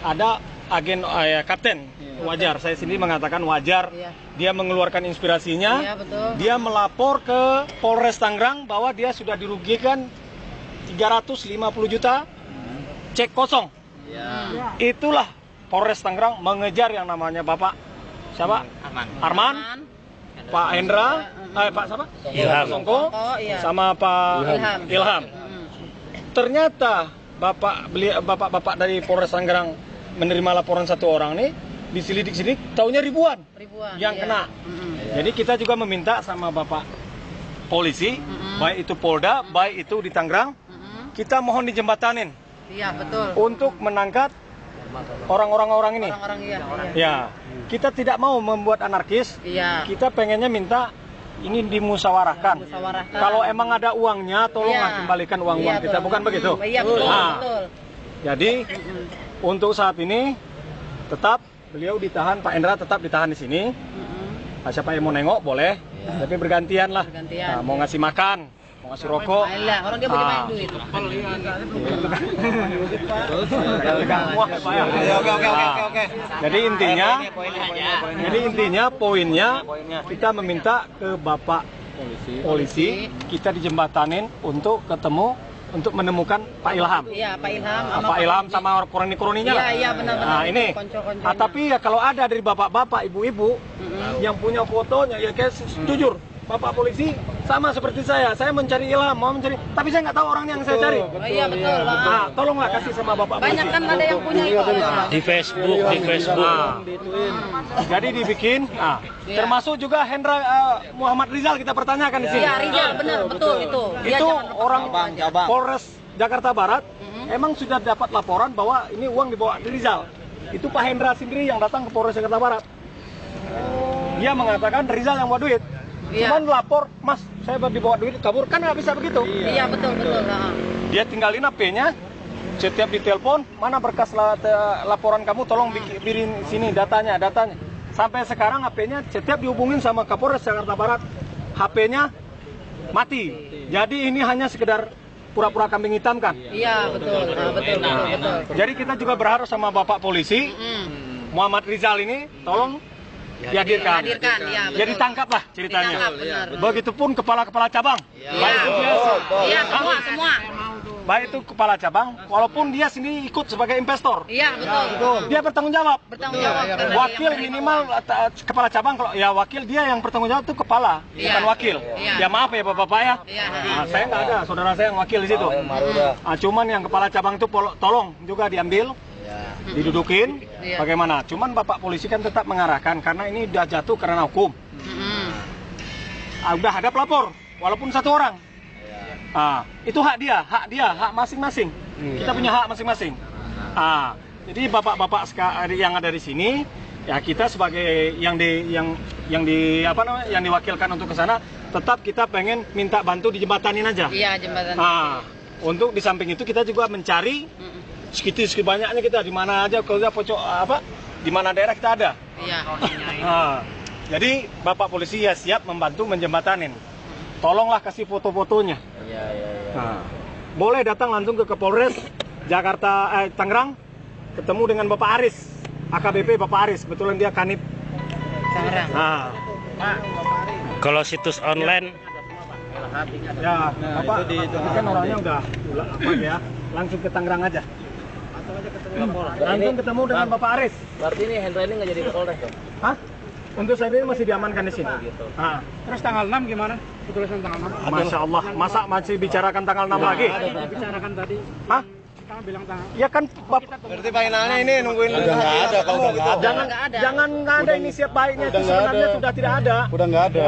ada agen kapten. Wajar, saya sendiri mengatakan wajar. Dia mengeluarkan inspirasinya. Dia melapor ke Polres Tangerang bahwa dia sudah dirugikan 350 juta cek kosong. Itulah Polres Tangerang mengejar yang namanya Bapak siapa? Arman. Pak Hendra, Pak siapa? Songko, sama Pak Ilham. Ternyata bapak dari Polres Tangerang menerima laporan satu orang nih, diselidik-selidik, taunya ribuan yang kena. Jadi kita juga meminta sama Bapak polisi, baik itu Polda, baik itu di Tangerang, kita mohon dijembatanin. Iya, betul. Untuk menangkap orang-orang ini. Ya, kita tidak mau membuat anarkis. Kita pengennya minta ini dimusyawarahkan. Kalau emang ada uangnya, tolonglah kembalikan uang-uang kita, bukan begitu? Iya, betul. Jadi untuk saat ini tetap beliau ditahan, Pak Endra tetap ditahan di sini. Siapa yang mau nengok boleh, tapi bergantian lah. Nah, mau ngasih makan, mau ngasih rokok. Orang dia bagi banyak duit. Oke. Jadi intinya poinnya kita meminta ke Bapak polisi kita dijembatanin untuk ketemu, untuk menemukan Pak Ilham. Iya, Pak Ilham. Pak Ilham sama kroni-kroninya lah. Iya, benar-benar. Nah, ini. Tapi ya kalau ada dari bapak-bapak, ibu-ibu yang punya fotonya, ya kayak jujur, Bapak polisi sama seperti saya mencari Ilham, mau mencari, tapi saya nggak tahu orang yang saya cari. Iya, betul. Nah, tolonglah kasih sama Bapak polisi. Banyak kan ada yang punya itu. Di Facebook. Jadi dibikin, termasuk juga Hendra Muhammad Rizal kita pertanyakan di sini. Iya, Rizal, benar, betul itu. Itu orang Polres Jakarta Barat, emang sudah dapat laporan bahwa ini uang dibawa di Rizal. Itu Pak Hendra sendiri yang datang ke Polres Jakarta Barat. Dia mengatakan Rizal yang bawa duit. Cuman lapor, Mas, saya dibawa duit kabur, kan nggak bisa begitu. Iya, betul. Dia tinggalin HP-nya, setiap ditelepon, mana berkas laporan kamu, tolong bikin sini datanya. Sampai sekarang HP-nya setiap dihubungin sama Kapolres Jakarta Barat, HP-nya mati. Jadi ini hanya sekedar pura-pura kambing hitam kan? Iya, betul. Jadi kita juga berharap sama Bapak polisi, Muhammad Rizal ini, tolong dihadirkan. Ya, jadi tangkaplah ceritanya. Begitupun kepala-kepala cabang. Iya, semua. Baik itu kepala cabang, walaupun dia sendiri ikut sebagai investor. Iya, betul. Dia bertanggung jawab. Wakil Iya, minimal kepala cabang, kalau ya wakil dia yang bertanggung jawab itu kepala, bukan wakil. Ya maaf ya Bapak-bapak ya. Nah, saya nggak ada, saudara saya yang wakil di situ. Cuman yang kepala cabang itu tolong juga diambil. Didudukin, bagaimana? Cuman Bapak polisi kan tetap mengarahkan karena ini udah jatuh karena hukum. Udah ada pelapor, walaupun satu orang. Itu hak dia, hak masing-masing. Kita punya hak masing-masing. Jadi bapak-bapak yang ada di sini, ya kita sebagai yang diwakilkan untuk ke sana, tetap kita pengen minta bantu dijembatanin aja. Iya, jembatan. Untuk di samping itu kita juga mencari sedikit banyaknya kita di mana aja kalau pojok di mana daerah kita ada. Iya. Jadi Bapak polisi ya siap membantu menjembatanin. Tolonglah kasih foto-fotonya. Boleh datang langsung ke Polres Tangerang, ketemu dengan Bapak Aris, AKBP Bapak Aris, kebetulan dia kanit Tangerang. Nah, Kalau situs online ya, Bapak itu kan orangnya udah apa ya, langsung ke Tangerang aja. Langsung ketemu dengan Bapak Aris. Berarti ini Hendra ini nggak jadi Polres dong? Hah? Untuk saat ini masih diamankan di sini. Ah. Terus tanggal 6 gimana? Ketulisan tanggal 6. Masya Allah, masa masih bicarakan tanggal 6 lagi? Dibicarakan tadi. Hah? Kita bilang tanggal. Ya kan, Berarti finalnya ini nungguin. Udah nggak ada kalau udah nggak ada. jangan nggak ada inisiatif baiknya itu sebenarnya sudah tidak ada. Udah nggak ada.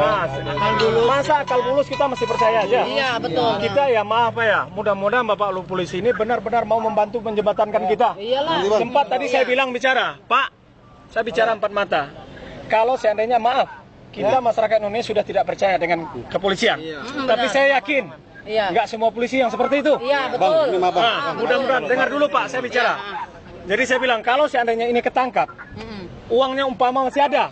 Masa akal bulus kita masih percaya aja. Iya, betul. Kita ya maaf ya, mudah-mudahan Bapak Lu Polisi ini benar-benar mau membantu menjembatankan kita. Iyalah. Sempat tadi saya bilang bicara, Pak, saya bicara empat mata. Kalau seandainya maaf, kita masyarakat Indonesia sudah tidak percaya dengan kepolisian. Tapi saya yakin, nggak semua polisi yang seperti itu. Iya, betul. Nah, mudah-mudahan, dengar dulu Pak, saya bicara. Jadi saya bilang, kalau seandainya ini ketangkap, uangnya umpama masih ada,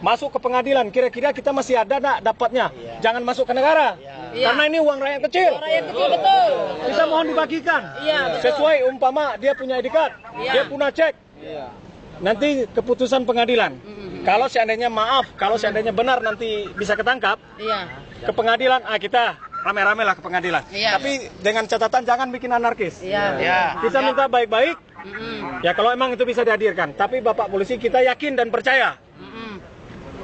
masuk ke pengadilan, kira-kira kita masih ada nggak dapatnya? Jangan masuk ke negara, karena ini uang rakyat kecil. Rakyat kecil, betul. Bisa mohon dibagikan, sesuai umpama dia punya ID card, dia punya cek. Nanti keputusan pengadilan. Kalau seandainya maaf, kalau seandainya benar nanti bisa ketangkap, ke pengadilan, kita rame-rame lah ke pengadilan. Tapi dengan catatan jangan bikin anarkis. Kita minta baik-baik. Ya kalau emang itu bisa dihadirkan. Tapi Bapak Polisi kita yakin dan percaya.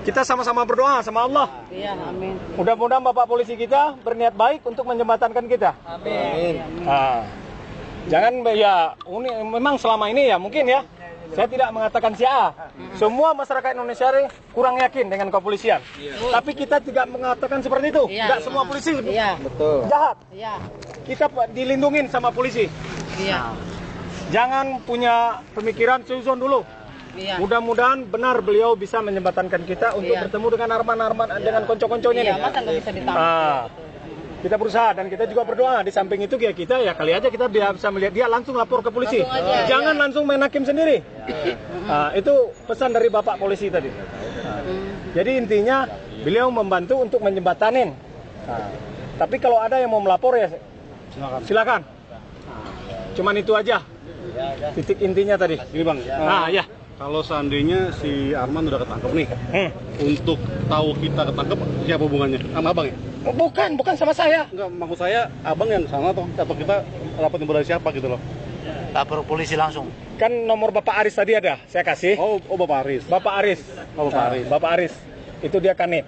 Kita sama-sama berdoa sama Allah. Amin. Mudah-mudahan Bapak Polisi kita berniat baik untuk menjembatankan kita. Amin. Nah, jangan ya, memang selama ini ya mungkin ya. Saya tidak mengatakan si A. Semua masyarakat Indonesia kurang yakin dengan kepolisian. Tapi kita tidak mengatakan seperti itu. Tidak semua polisi jahat. Kita dilindungin sama polisi. Jangan punya pemikiran suzon dulu. Mudah-mudahan benar beliau bisa menjembatankan kita untuk bertemu dengan Arman dengan konco-konconya nih. Masa nggak bisa ditangkap? Kita berusaha dan kita juga berdoa. Di samping itu ya kita ya kali aja kita bisa melihat dia langsung lapor ke polisi. Jangan langsung main hakim sendiri. Itu pesan dari Bapak Polisi tadi. Jadi intinya beliau membantu untuk menjembatanin. Tapi kalau ada yang mau melapor ya silakan. Cuman itu aja. Titik intinya tadi. Gini Bang. Ya. Kalau seandainya si Arman udah ketangkep nih, untuk tahu kita ketangkep siapa hubungannya? Sama abang ya? Bukan sama saya. Enggak, maksud saya abang yang sana atau kita dapat info dari siapa gitu loh? Lapor polisi langsung. Kan nomor Bapak Aris tadi ada, saya kasih. Oh Bapak Aris. Bapak Aris. Oh Bapak Aris. Bapak Aris. Itu dia kanit.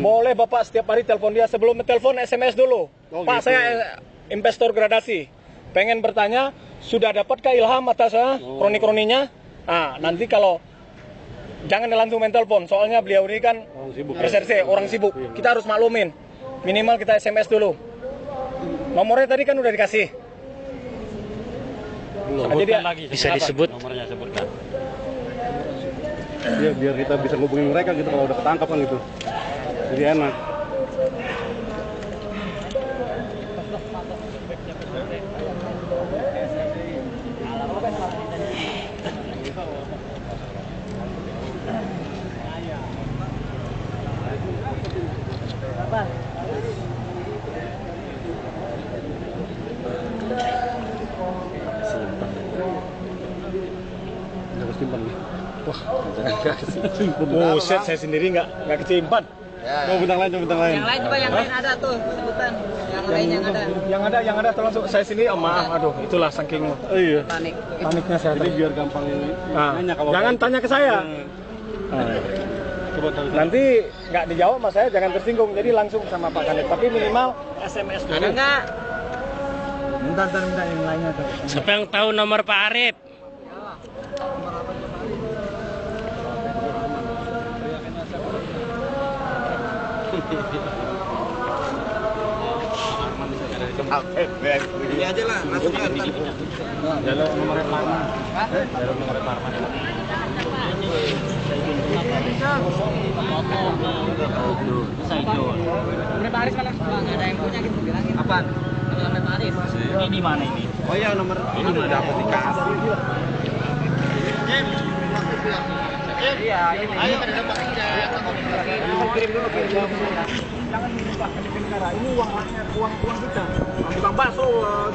Boleh Bapak setiap hari telepon dia, sebelum telepon SMS dulu. Pak, saya investor gradasi. Pengen bertanya, sudah dapatkah ilham atas kroni-kroninya? Nanti kalau jangan langsung main telepon, soalnya beliau ini kan reserse, orang sibuk. Kita harus maklumin. Minimal kita SMS dulu. Nomornya tadi kan udah dikasih. sebutkan lagi. Bisa disebut nomornya, sebutkan. Ya, biar kita bisa ngubungin mereka gitu kalau udah ketangkap kan gitu. Jadi enak. Udah kesimpan nih. Wah, buset, saya sendiri nggak kesimpan. Coba bintang lain, coba bintang lain. Yang lain coba, yang lain ada tuh sebutan. Yang lain yang ada. Yang ada termasuk saya sendiri. Maaf, aduh, itulah saking paniknya saya. Jadi biar gampang nanya kalau jangan tanya ke saya. Coba tahu. Nanti nggak dijawab mas saya, jangan tersinggung. Jadi langsung sama Pak Kanit. Tapi minimal SMS dulu. Ada nggak? Minta yang lainnya. Siapa yang tahu nomor Pak Arif? Ini aja lah, masukkan. Jalur nomor Parman. Jalur nomor Parman. Berapa Aris mana? Nggak ada yang punya gitu bilangin. Apaan? Nomor Pak Aris. Ini di mana ini? Oh iya, nomor ini udah dapat dikasih. Iya, ayo kita dapat kirim dulu. Jangan dilimpahkan ke negara. Ini uang rakyat, uang kita. Tukang bakso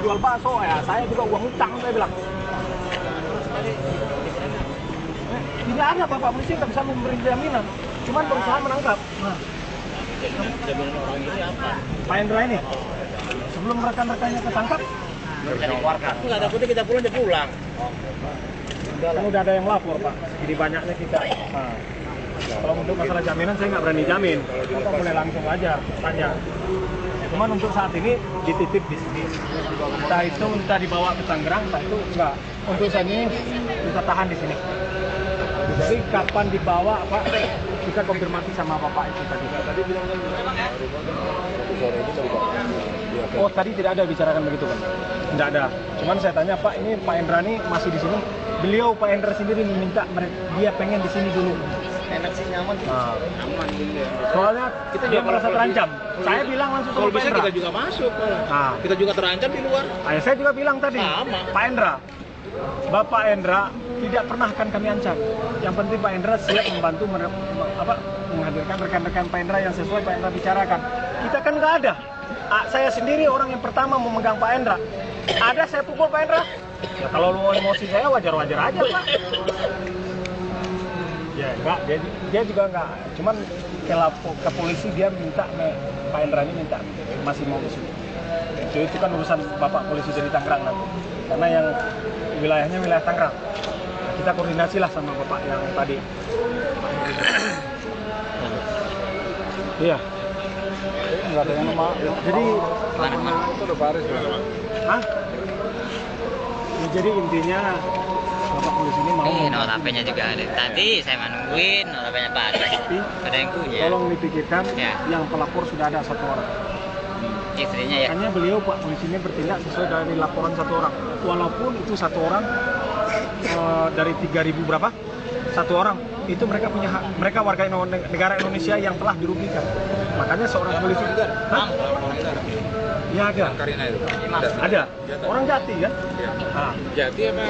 jual bakso ya, saya juga uang utang saya bilang. Tidak ada Bapak polisi nggak bisa memberi jaminan, cuman berusaha menangkap. Nah, Jaminan orang ini apa? Pak Hendra ini sebelum rekan-rekannya ketangkap, Nggak ada putih kita pulang, dia pulang. kan udah ada yang lapor Pak. Jadi banyaknya kita. Nah, kalau untuk masalah jaminan saya nggak berani jamin. Bapak boleh langsung aja tanya. Cuman untuk saat ini dititip di sini. Entah itu entah dibawa ke Tangerang, entah itu enggak. Untuk saat ini kita tahan di sini. Jadi kapan dibawa Pak? Kita konfirmasi sama Bapak itu tadi. Tadi bilang oh tadi tidak ada bicarakan begitu kan? Tidak ada. Cuman saya tanya Pak, ini Pak Hendra ini masih di sini. Beliau Pak Hendra sendiri meminta dia pengen di sini dulu. Enak sih, nyaman. Aman gitu ya. Soalnya dia merasa terancam. Saya bilang langsung Kalau sama Pak bisa Hendra. kita juga masuk. Nah, Kita juga terancam di luar. saya juga bilang tadi, Sama. Pak Hendra, Bapak Hendra tidak pernah akan kami ancam. Yang penting Pak Hendra siap membantu menghadirkan rekan-rekan Pak Hendra yang sesuai Pak Hendra bicarakan. Kita kan nggak ada. Saya sendiri orang yang pertama memegang Pak Hendra. Ada saya pukul Pak Hendra. Ya, kalau lu emosi saya wajar-wajar aja Pak. Ya enggak, dia juga enggak. Cuman ke polisi dia minta, Pak Hendra ini minta masih mau ke sini. Itu kan urusan Bapak polisi dari Tangerang nanti. Karena yang wilayahnya wilayah Tangerang. Nah, kita koordinasi lah sama Bapak yang tadi. Iya. Enggak ada yang nama. Jadi itu udah baris ya. Hah? Ya, jadi intinya Bapak polisi ini mau nomor HP-nya juga ada. Tadi saya nungguin nomor HP-nya Pak ada yang punya. Tolong dipikirkan yang pelapor sudah ada satu orang. Istrinya ya. Makanya beliau Pak polisi ini bertindak sesuai dari laporan satu orang. Walaupun itu satu orang dari 3.000 berapa? Satu orang itu mereka punya hak. Mereka warga negara Indonesia yang telah dirugikan. Makanya seorang polisi juga. Ya ada. Karina itu. Ada. Orang Jati kan? Nah. Jati apa?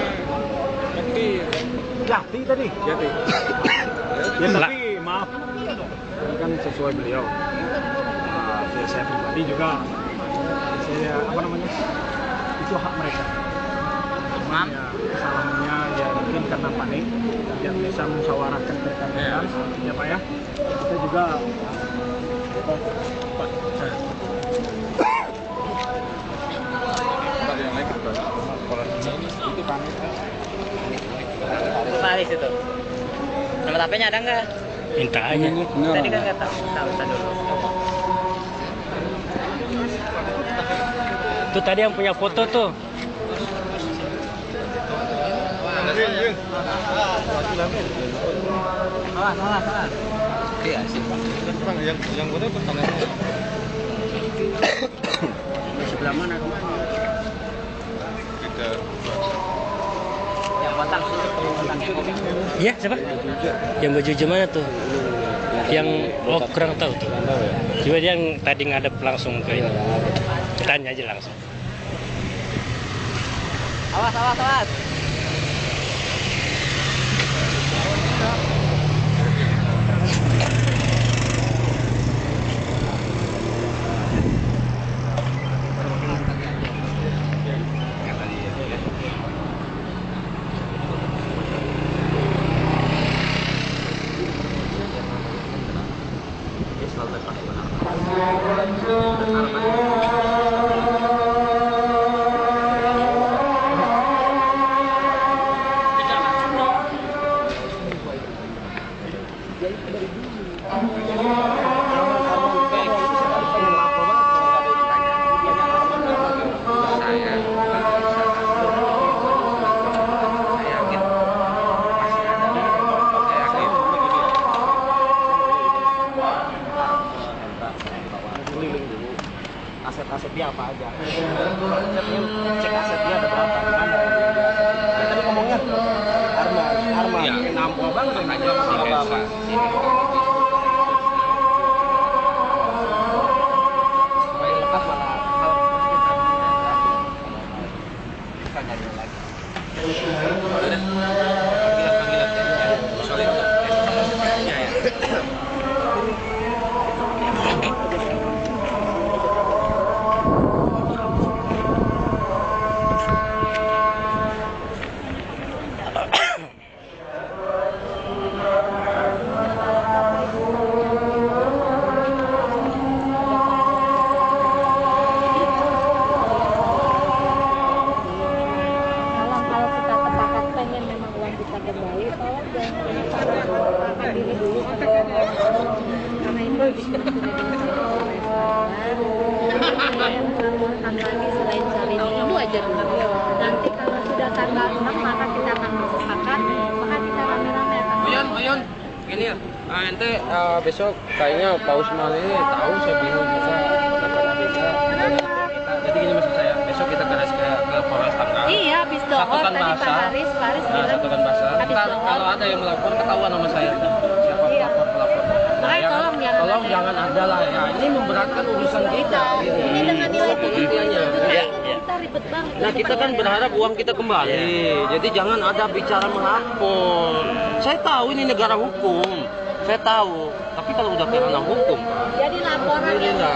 Jati tadi. Jati. Ya tapi maaf. Ini kan sesuai beliau. Saya pribadi juga. Saya itu hak mereka. Ya, kesalahannya ya mungkin karena panik tidak bisa musyawarahkan rekan-rekan ya Pak ya. Kita juga Paris itu. Nomor HP-nya ada nggak? Minta aja. Tadi kan nggak tahu. Tahu dulu. Itu tadi yang punya foto tuh. Salah. Iya sih. Yang foto pertanyaannya. Sebelah mana kemana? Yang botak sih. Iya, siapa? Yang baju mana tuh? Yang kurang tahu tuh. Coba dia yang tadi ngadep langsung ke ini. Tanya aja langsung. Awas. aset-aset dia apa aja. Cek aset dia ada berapa, di mana. Tadi ngomongnya Arma, nampu abang aja apa-apa. Supaya lepas malah hal kita nyari lagi. Selain cari dulu aja dulu. Nanti kalau sudah tanggal 6 maka kita akan bersepakat, maka kita rame-rame akan. Oyun, gini ya. Ente besok kayaknya Pak Usman ini tahu saya bingung juga. Jadi gini maksud saya, besok kita ke Polres Tangerang. Iya, habis dohor satukan tadi bahasa. Pak Haris bilang. Satukan bahasa. Kalau ada yang melapor ketahuan nama saya. Siapa pelapor. Nah, ya, tolong jangan ada lah ya. Ini memberatkan urusan kita. Ini dengan nilai penggantiannya. Kita ribet banget. Nah, kita kan berharap uang kita kembali. Jadi jangan ada bicara melapor. Saya tahu ini negara hukum. Saya tahu. Tapi kalau udah karena hukum, jadi laporan ya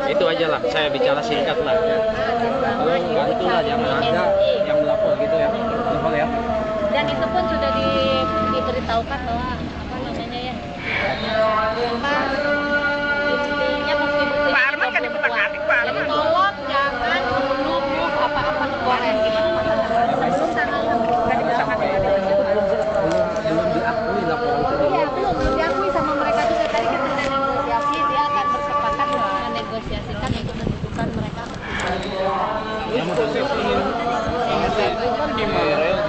itu aja lah. Saya bicara singkat lah. Tolong bantu lah, jangan ada yang melapor gitu ya. Betul ya. Dan itu pun sudah diberitahukan bahwa apa namanya ya. Intinya bukti-bukti Pak Arman kan diperhatikan Pak Arman. Tolong jangan dulu apa-apa ke Polres gimana sebelum tanggal 6 kan diberitahukan belum diakui laporan tadi. Iya, belum diakui sama mereka juga. Tadi kita sudah negosiasi, dia akan bersepakat untuk menegosiasikan untuk menentukan mereka.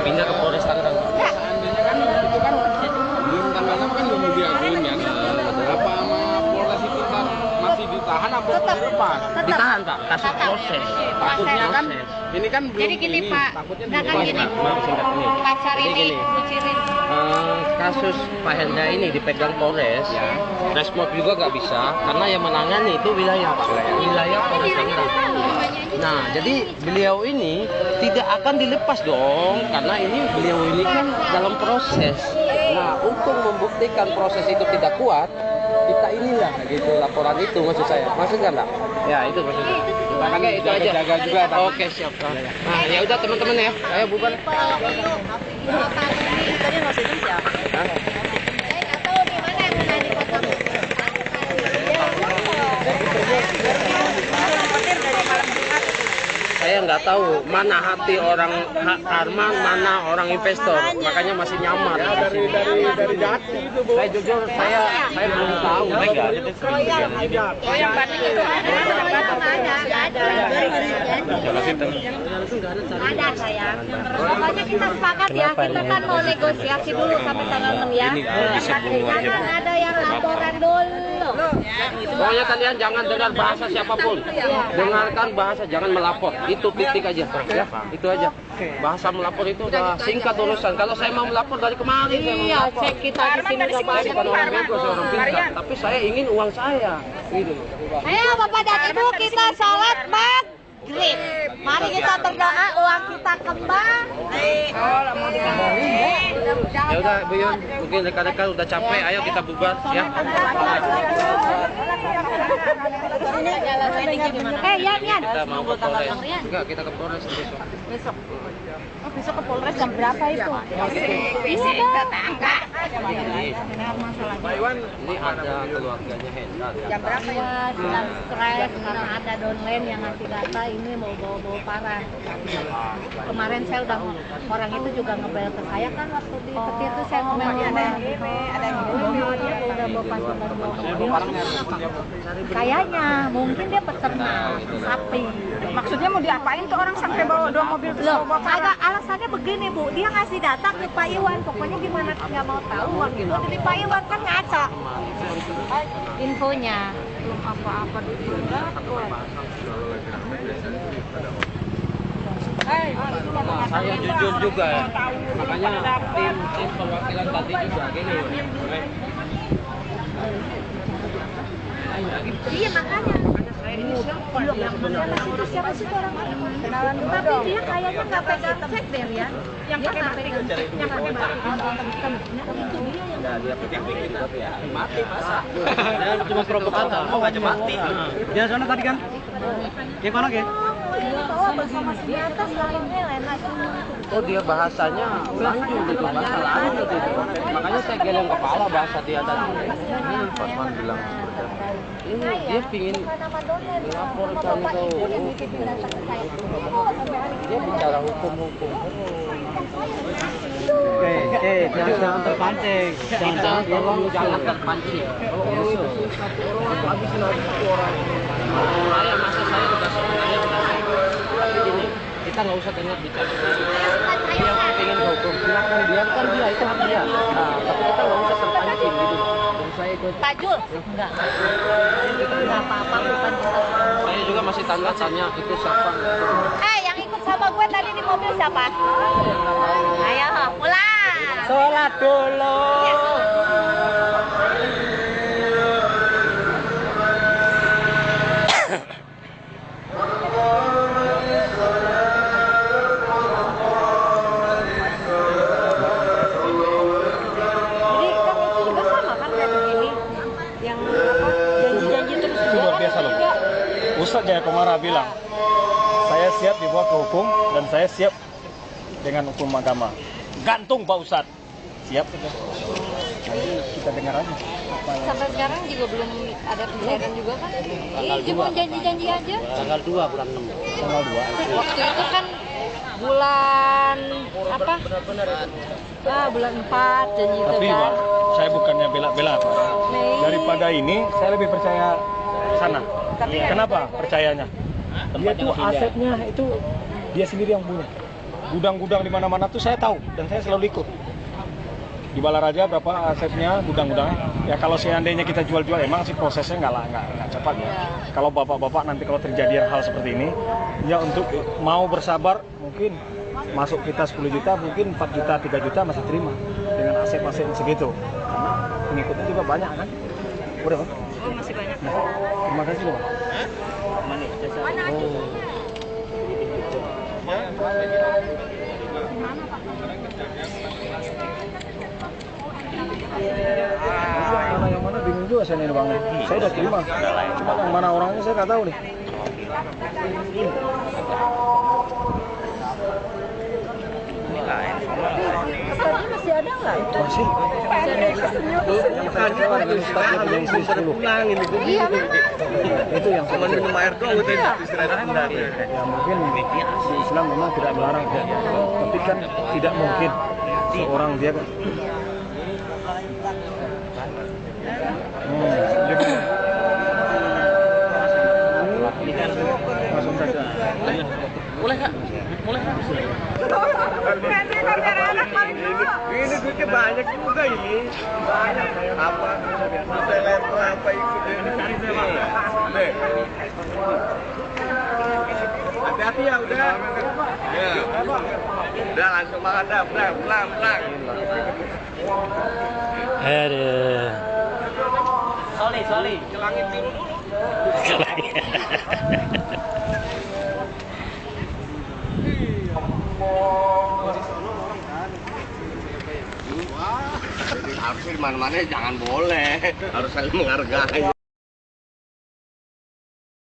Pindah ke Polres Tangerang. Seandainya kan itu kan belum tanggal 6 kan belum diakuin ya. Apa sama Polres itu kan masih ditahan apa dilepas? Ditahan Pak, kasus proses. Takutnya kan ini kan belum. Jadi gini ini. Pak, Takutnya nah kan gini, maaf singkat ini. pacar Jadi ini, gini. kucirin. Kasus Pak Hendra ini dipegang Polres, Resmob juga nggak bisa karena yang menangani itu wilayah Pak, wilayah Polres Tangerang. Nah, jadi beliau ini tidak akan dilepas dong karena ini beliau ini kan dalam proses. Nah, untuk membuktikan proses itu tidak kuat, kita inilah gitu laporan itu maksud saya. Maksudnya enggak? Ya, itu maksudnya. Oke, itu aja. Jaga juga, Pak. Oke, siap. Nah, ya udah teman-teman ya. Ayo bubar. Tadi masih kerja. Saya nggak tahu di mana yang ada di kota. Saya nggak tahu mana hati orang Arman, mana orang investor, makanya masih nyamar. Dari Jati itu Bu. Saya jujur saya belum tahu. Ada saya. Pokoknya kita sepakat ya, kita kan mau negosiasi dulu sampai tanggal 6 ya. Jangan ada yang laporan dulu. Pokoknya kalian jangan dengar bahasa siapapun. Dengarkan bahasa, jangan melapor. Itu titik aja. Ya, itu aja. Bahasa melapor itu udah singkat urusan. Kalau saya mau melapor dari kemarin saya mau melapor. Cek kita di sini udah Saya bukan orang bego, saya orang pintar. Tapi saya ingin uang saya. Gitu. Ayo Bapak dan Ibu kita salat maghrib. Mari kita berdoa uang kita kembali. Ya udah Bu Yun, mungkin rekan-rekan udah capek, ayo kita bubar ya. Yan. Kita mau ke Polres. Enggak, kita ke Polres besok. Besok. Oh, besok ke Polres jam berapa itu? Isi tetangga. Ini ada keluarganya Hendra. Jam berapa ya? Sedang stres karena ada downline yang ngasih data ini mau bawa parah. Kemarin saya udah orang itu juga ngebel ke saya kan waktu di petir itu saya ngomel ada dia udah bawa pasukan bawa mobil. Kayaknya mungkin dia peternak sapi. Maksudnya mau diapain tuh orang sampai bawa 2 mobil terus bawa Agak alasannya begini Bu, dia ngasih data ke Pak Iwan, pokoknya gimana nggak mau tahu waktu itu dari Pak Iwan kan ngaca infonya belum apa-apa dulu. Saya jujur juga ya. Makanya tim perwakilan tadi juga gini. Iya makanya ini belum yang sebenarnya siapa sih orang kenalan dulu tapi dia kayaknya nggak pegang cek deh ya yang pakai batik yang pakai batik itu dia yang mati masa dia cuma provokator mau aja mati dia sana tadi kan yang mana ya bersama di atas lainnya Lena. Oh dia bahasanya lanjut gitu bahasa lanjut itu makanya saya geleng kepala bahasa dia tadi Pasman bilang ini dia pingin melaporkan ke dia bicara hukum-hukum Jangan terpancing. Jangan terpancing. Saya masa saya juga sebenarnya tapi gini, kita nggak usah banyak bicara. Dia pengen hukum, silakan biarkan dia, itu hak dia. Nah, tapi kita nggak usah terpancing gitu. Dan saya ikut. Pak Jul, enggak apa-apa, bukan kita. Saya juga masih tanya itu siapa. Yang ikut sama gue tadi di mobil siapa? Ayo, pulang. Sholat dulu. Ustadz Jayakumara bilang, saya siap dibawa ke hukum dan saya siap dengan hukum agama. Gantung Pak Ustadz. Siap sudah. Nanti kita dengar aja. Sampai sekarang juga belum ada pencairan juga kan? Ini cuma janji-janji aja. Tanggal 2 bulan 6. Tanggal 2. Waktu itu kan bulan apa? Bulan 4 janji itu Tapi kan. Pak, saya bukannya bela-bela Pak. Daripada ini, saya lebih percaya sana. Kenapa percayanya? Dia tuh asetnya itu dia sendiri yang punya. Gudang-gudang di mana-mana tuh saya tahu dan saya selalu ikut. Di Balaraja berapa asetnya, gudang-gudangnya. Ya kalau seandainya kita jual-jual, emang sih prosesnya nggak cepat ya. Kalau bapak-bapak nanti kalau terjadi hal seperti ini, ya untuk mau bersabar mungkin masuk kita 10 juta, mungkin 4 juta, 3 juta masih terima dengan aset-aset segitu. Karena pengikutnya juga banyak kan. Udah Pak? Oh, masih banyak. Terima kasih loh Pak. Yang mana bingung juga saya nih bangnya. Saya udah terima. Cuma yang mana orangnya saya nggak tahu nih. Ustadznya masih ada nggak? Masih. Iya memang. Itu yang Cuma minum air doang udah istirahat bentar. Ya mungkin di Islam memang tidak melarang ya. Tapi kan tidak mungkin seorang dia kan. Langsung saja. Boleh Kak? Boleh Kak? Ini duitnya banyak juga ini. Banyak. Apa? Saya level apa ikut ini? Hati-hati ya udah. Ya. Udah langsung makan dah, pulang. Aduh. Soli, celangin biru dulu. Harusnya di mana-mana jangan boleh, harus saling menghargai.